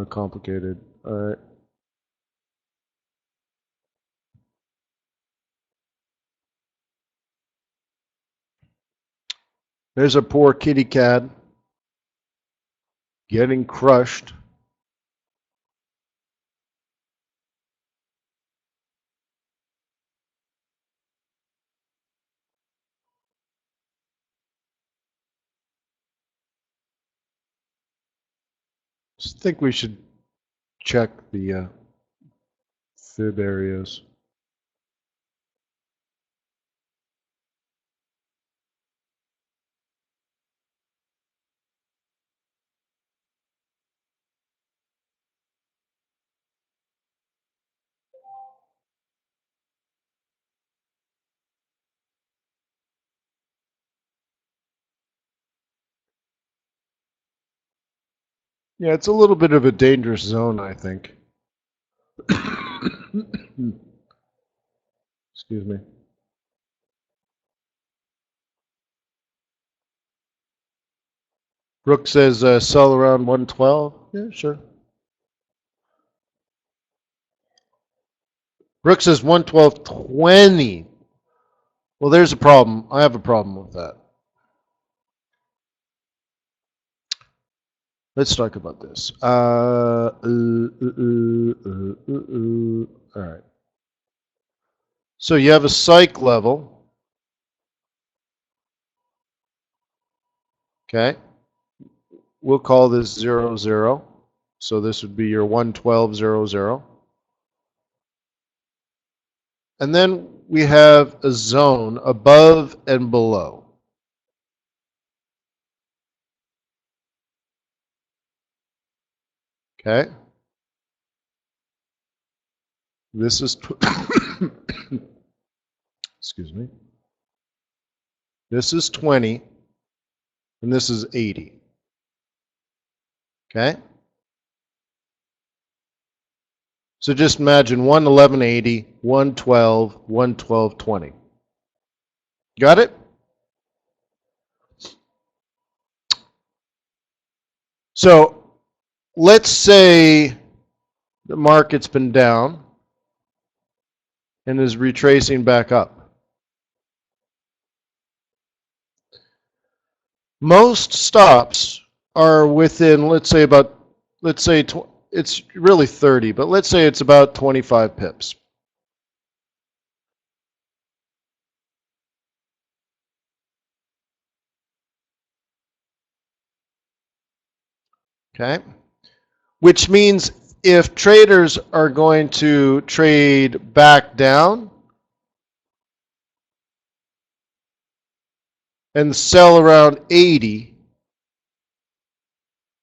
Complicated. All right. There's a poor kitty cat getting crushed. I think we should check the fib areas. Yeah, it's a little bit of a dangerous zone, I think. Excuse me. Brooke says sell around 112. Yeah, sure. Brooke says 112.20. Well, there's a problem. I have a problem with that. Let's talk about this. All right. So you have a psych level. Okay. We'll call this 0, 0. So this would be your 112, 0, 0. And then we have a zone above and below. Okay. This is, excuse me. This is 20, and this is 80. Okay. So just imagine 111.80, 112, 112.20. Got it? So let's say the market's been down and is retracing back up. Most stops are within, let's say it's really 30, but let's say it's about 25 pips. Okay? Which means if traders are going to trade back down and sell around 80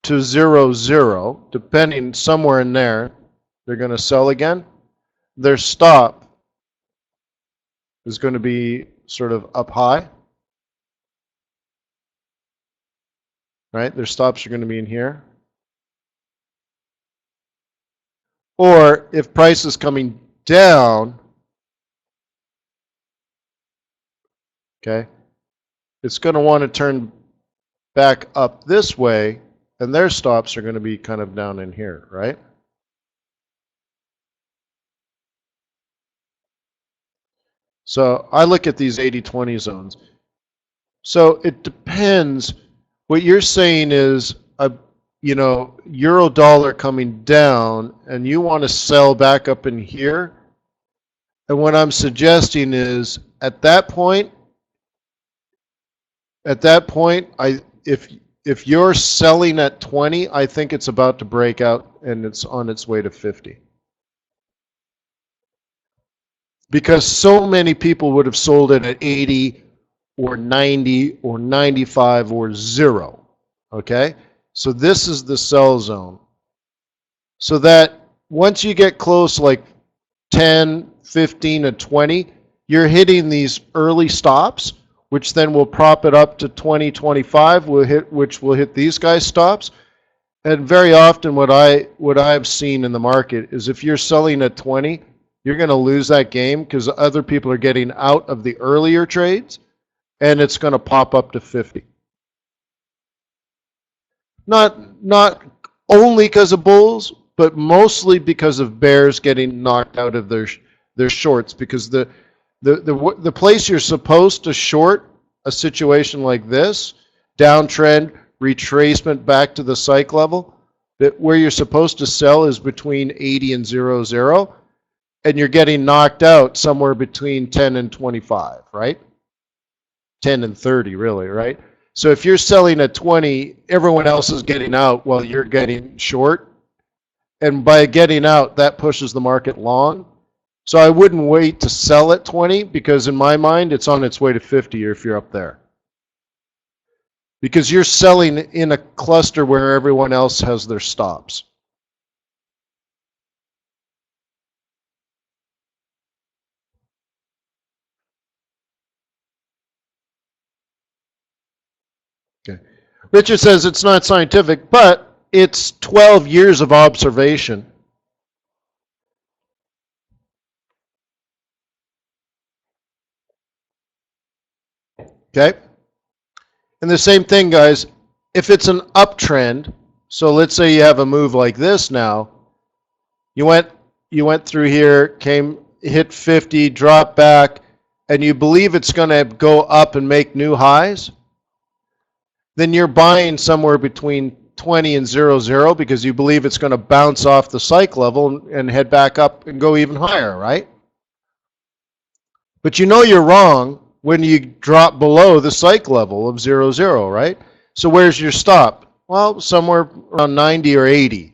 to 0, 0, depending somewhere in there, they're going to sell again. Their stop is going to be sort of up high. Right? Their stops are going to be in here. Or if price is coming down, okay, it's going to want to turn back up this way, and their stops are going to be kind of down in here, right? So I look at these 80-20 zones. So it depends. What you're saying is, euro dollar coming down, and you want to sell back up in here. And what I'm suggesting is, at that point, if you're selling at 20, I think it's about to break out and it's on its way to 50. Because so many people would have sold it at 80 or 90 or 95 or 0. Okay? So this is the sell zone. So that once you get close, like 10, 15, and 20, you're hitting these early stops, which then will prop it up to 20, 25, which will hit these guys' stops. And very often what I've seen in the market is if you're selling at 20, you're going to lose that game because other people are getting out of the earlier trades, and it's going to pop up to 50. Not only because of bulls, but mostly because of bears getting knocked out of their shorts. Because the place you're supposed to short a situation like this, downtrend, retracement back to the psych level, that where you're supposed to sell is between 80 and 0, 0, and you're getting knocked out somewhere between 10 and 25, right? 10 and 30, really, right? So if you're selling at 20, everyone else is getting out while you're getting short. And by getting out, that pushes the market long. So I wouldn't wait to sell at 20 because in my mind, it's on its way to 50 if you're up there. Because you're selling in a cluster where everyone else has their stops. Okay. Richard says it's not scientific, but it's 12 years of observation. Okay? And the same thing, guys, if it's an uptrend, so let's say you have a move like this now, you went through here, hit 50, dropped back, and you believe it's going to go up and make new highs, then you're buying somewhere between 20 and 00 because you believe it's going to bounce off the psych level and head back up and go even higher, right? But you know you're wrong when you drop below the psych level of 00, right? So where's your stop? Well, somewhere around 90 or 80.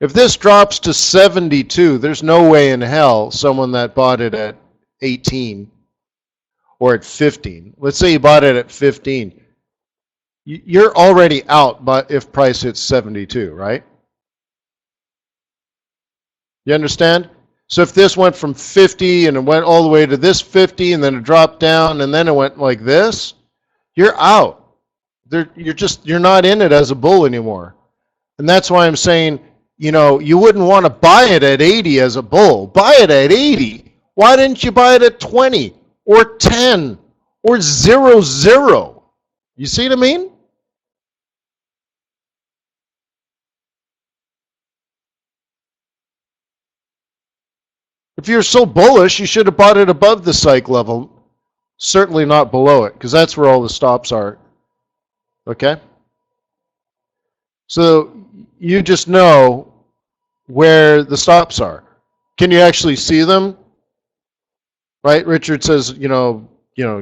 If this drops to 72, there's no way in hell someone that bought it at 18 or at 15, let's say you bought it at 15, you're already out but if price hits 72, right? You understand? So if this went from 50 and it went all the way to this 50 and then it dropped down and then it went like this, you're out. You're not in it as a bull anymore. And that's why I'm saying, you know, you wouldn't want to buy it at 80 as a bull. Buy it at 80. Why didn't you buy it at 20 or 10 or 00? You see what I mean? If you're so bullish, you should have bought it above the psych level. Certainly not below it, because that's where all the stops are. Okay? So you just know where the stops are. Can you actually see them? Right? Richard says, you know,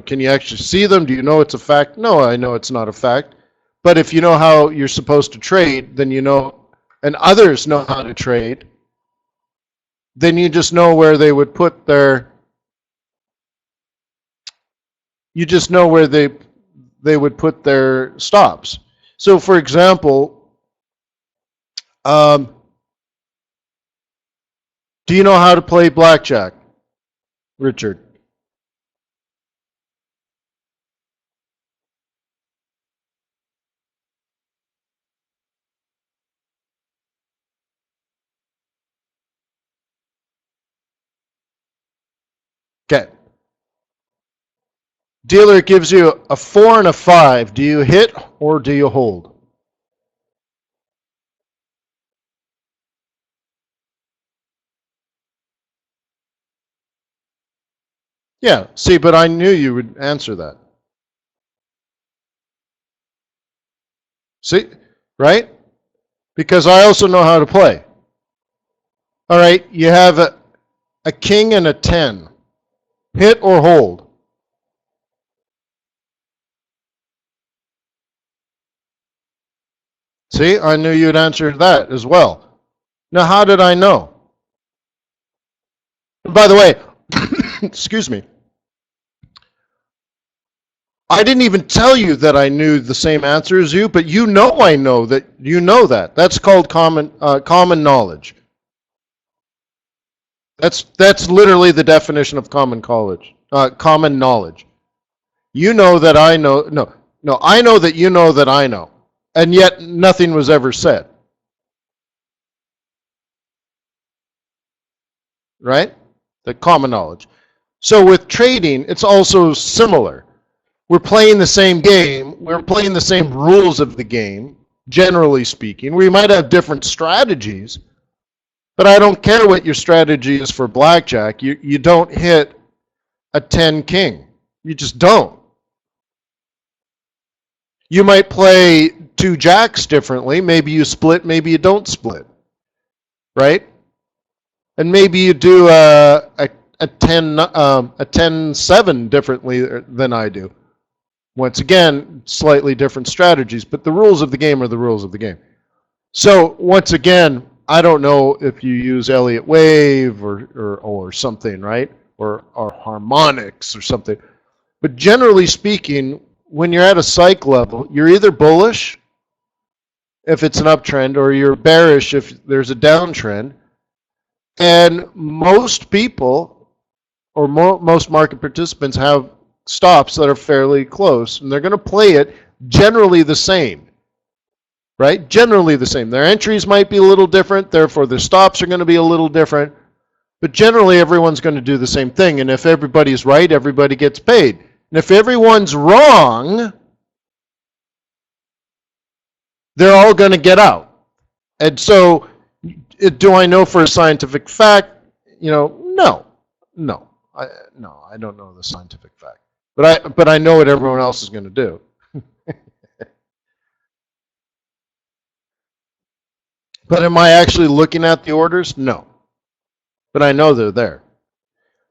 can you actually see them? Do you know it's a fact? No, I know it's not a fact. But if you know how you're supposed to trade, then you know, and others know how to trade, then you just know where they would put their, you just know where they would put their stops. So for example, do you know how to play blackjack, Richard? Okay. Dealer gives you a 4 and a 5. Do you hit or do you hold? Yeah, see, but I knew you would answer that. See, right? Because I also know how to play. All right, you have a king and a 10. Hit or hold? See, I knew you'd answer that as well. Now, how did I know? And by the way, excuse me, I didn't even tell you that I knew the same answer as you, but you know I know that you know that. That's called common knowledge. That's literally the definition of common knowledge. You know that I know. No, I know that you know that I know, and yet nothing was ever said. Right? The common knowledge. So with trading, it's also similar. We're playing the same game. We're playing the same rules of the game, generally speaking. We might have different strategies, but I don't care what your strategy is for blackjack. You don't hit a 10 king. You just don't. You might play 2 jacks differently. Maybe you split, maybe you don't split. Right? And maybe you do a 10-7 differently than I do. Once again, slightly different strategies, but the rules of the game are the rules of the game. So once again, I don't know if you use Elliott wave or something, right? Or harmonics or something. But generally speaking, when you're at a psych level, you're either bullish if it's an uptrend or you're bearish if there's a downtrend. And most people or most market participants have stops that are fairly close, and they're going to play it generally the same. right? Generally the same. Their entries might be a little different, therefore their stops are going to be a little different, but generally everyone's going to do the same thing. And if everybody's right, everybody gets paid. And if everyone's wrong, they're all going to get out. And so, do I know for a scientific fact? No. I don't know the scientific fact. But I know what everyone else is going to do. But am I actually looking at the orders? No. But I know they're there.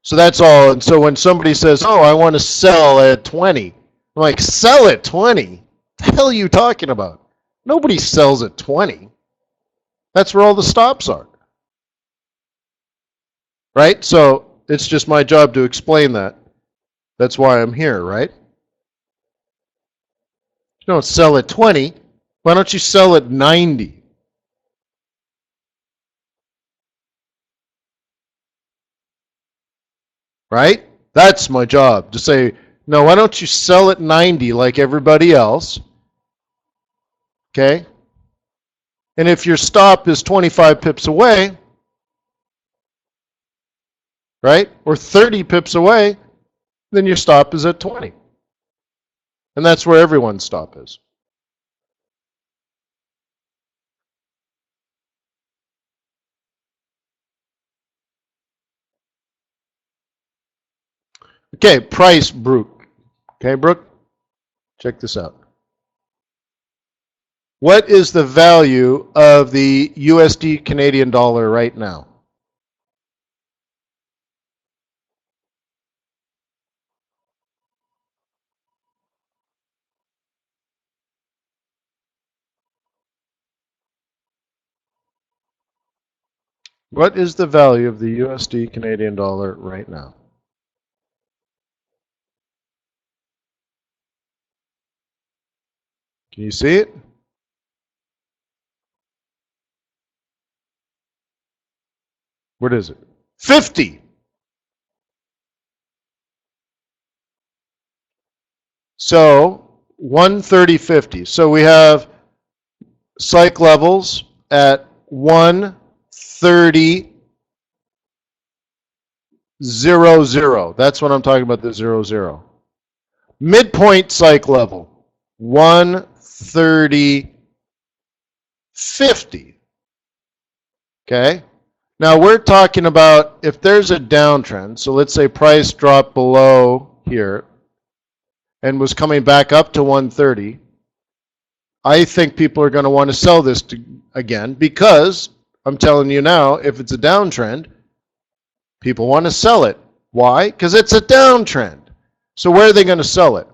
So that's all. And so when somebody says, oh, I want to sell at 20, I'm like, sell at 20? What the hell are you talking about? Nobody sells at 20. That's where all the stops are. Right? So it's just my job to explain that. That's why I'm here, right? You don't sell at 20. Why don't you sell at 90? Right? That's my job, to say, no, why don't you sell at 90 like everybody else? Okay? And if your stop is 25 pips away, right, or 30 pips away, then your stop is at 20. And that's where everyone's stop is. Okay, price, Brooke. Okay, Brooke, check this out. What is the value of the USD Canadian dollar right now? What is the value of the USD Canadian dollar right now? Can you see it? What is it? 50. So 130.50. So we have psych levels at 130.00. That's what I'm talking about, the 00. Midpoint psych level, 130.50. Okay? Now we're talking about if there's a downtrend, so let's say price dropped below here and was coming back up to 130, I think people are going to want to sell this again, because I'm telling you now, if it's a downtrend, people want to sell it. Why? Because it's a downtrend. So where are they going to sell it?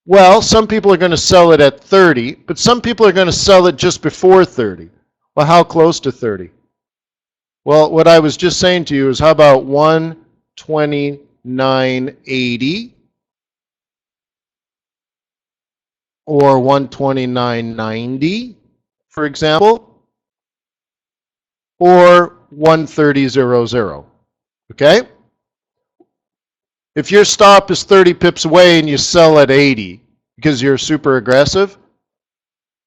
Well, some people are going to sell it at 30, but some people are going to sell it just before 30. Well, how close to 30? Well, what I was just saying to you is, how about 129.80 or 129.90, for example, or 130.00. Okay? If your stop is 30 pips away and you sell at 80 because you're super aggressive,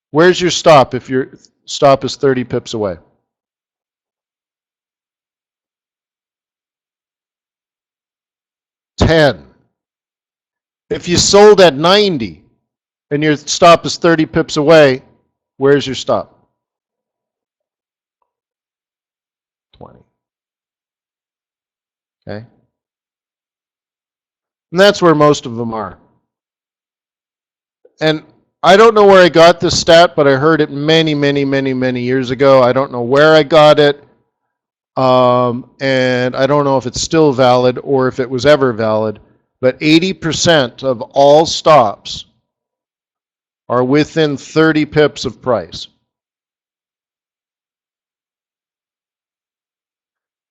where's your stop if your stop is 30 pips away? 10. If you sold at 90 and your stop is 30 pips away, where's your stop? 20. Okay? And that's where most of them are. And I don't know where I got this stat, but I heard it many, many, many, many years ago. I don't know where I got it. And I don't know if it's still valid or if it was ever valid. But 80% of all stops are within 30 pips of price.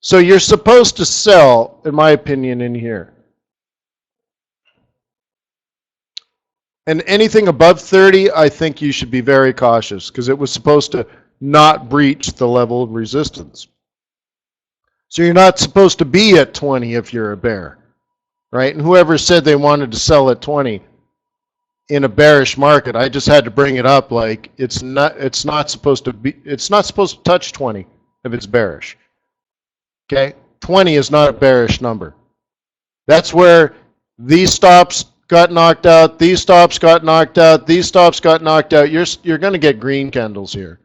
So you're supposed to sell, in my opinion, in here. And anything above 30, I think you should be very cautious, because it was supposed to not breach the level of resistance. So you're not supposed to be at 20 if you're a bear, right? And whoever said they wanted to sell at 20, in a bearish market. I just had to bring it up. Like it's not supposed to touch 20 if it's bearish. Okay, 20 is not a bearish number. That's where these stops got knocked out, these stops got knocked out, these stops got knocked out. You're going to get green candles here.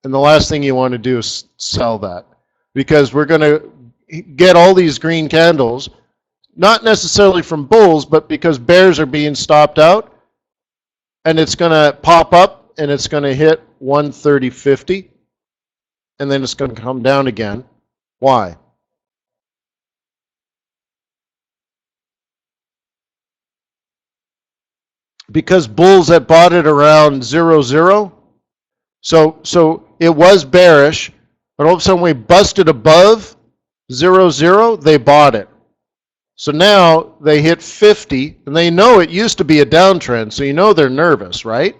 And the last thing you want to do is sell that, because we're going to get all these green candles, not necessarily from bulls, but because bears are being stopped out, and it's going to pop up and it's going to hit 130.50, and then it's going to come down again. Why? Because bulls had bought it around 0.0. So it was bearish, but all of a sudden we busted above 0.0, they bought it. So now they hit 50, and they know it used to be a downtrend, so you know they're nervous, right?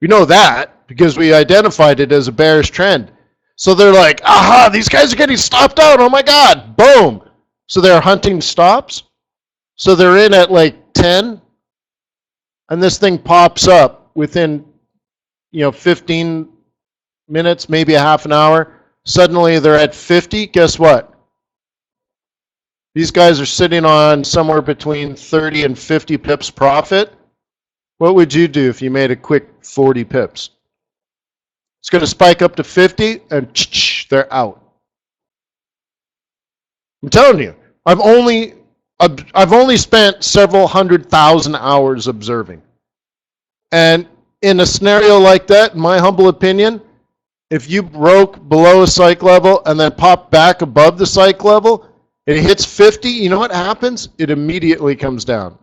You know that because we identified it as a bearish trend. So they're like, aha, these guys are getting stopped out. Oh my God, boom. So they're hunting stops. So they're in at like 10, and this thing pops up within 15 minutes, maybe a half an hour. Suddenly they're at 50. Guess what? These guys are sitting on somewhere between 30 and 50 pips profit. What would you do if you made a quick 40 pips? It's going to spike up to 50 and they're out. I'm telling you, I've only spent several 100,000 hours observing. And in a scenario like that, in my humble opinion, if you broke below a psych level and then popped back above the psych level, it hits 50, you know what happens? It immediately comes down.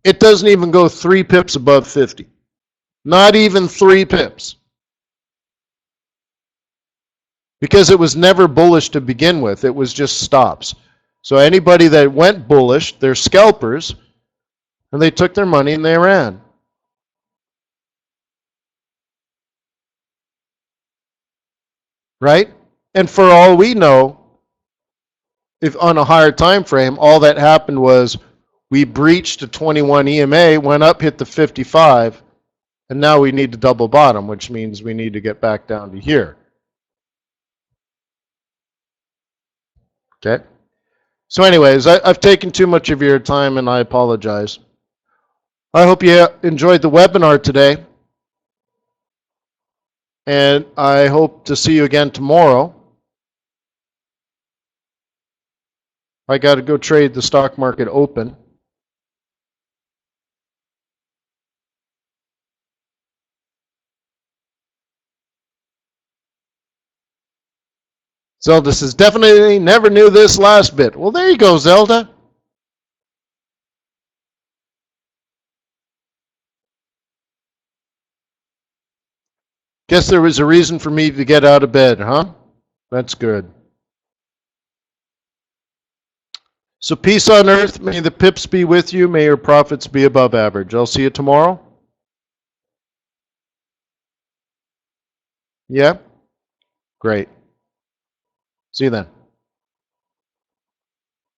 It doesn't even go 3 pips above 50. Not even 3 pips. Because it was never bullish to begin with. It was just stops. So anybody that went bullish, they're scalpers, and they took their money and they ran. Right? And for all we know, if on a higher time frame, all that happened was we breached a 21 EMA, went up, hit the 55, and now we need to double bottom, which means we need to get back down to here. Okay? So anyways, I've taken too much of your time, and I apologize. I hope you enjoyed the webinar today, and I hope to see you again tomorrow. I got to go trade the stock market open. Zelda says, definitely never knew this last bit. Well, there you go, Zelda. Guess there was a reason for me to get out of bed, huh? That's good. So peace on earth. May the pips be with you. May your profits be above average. I'll see you tomorrow. Yeah? Great. See you then.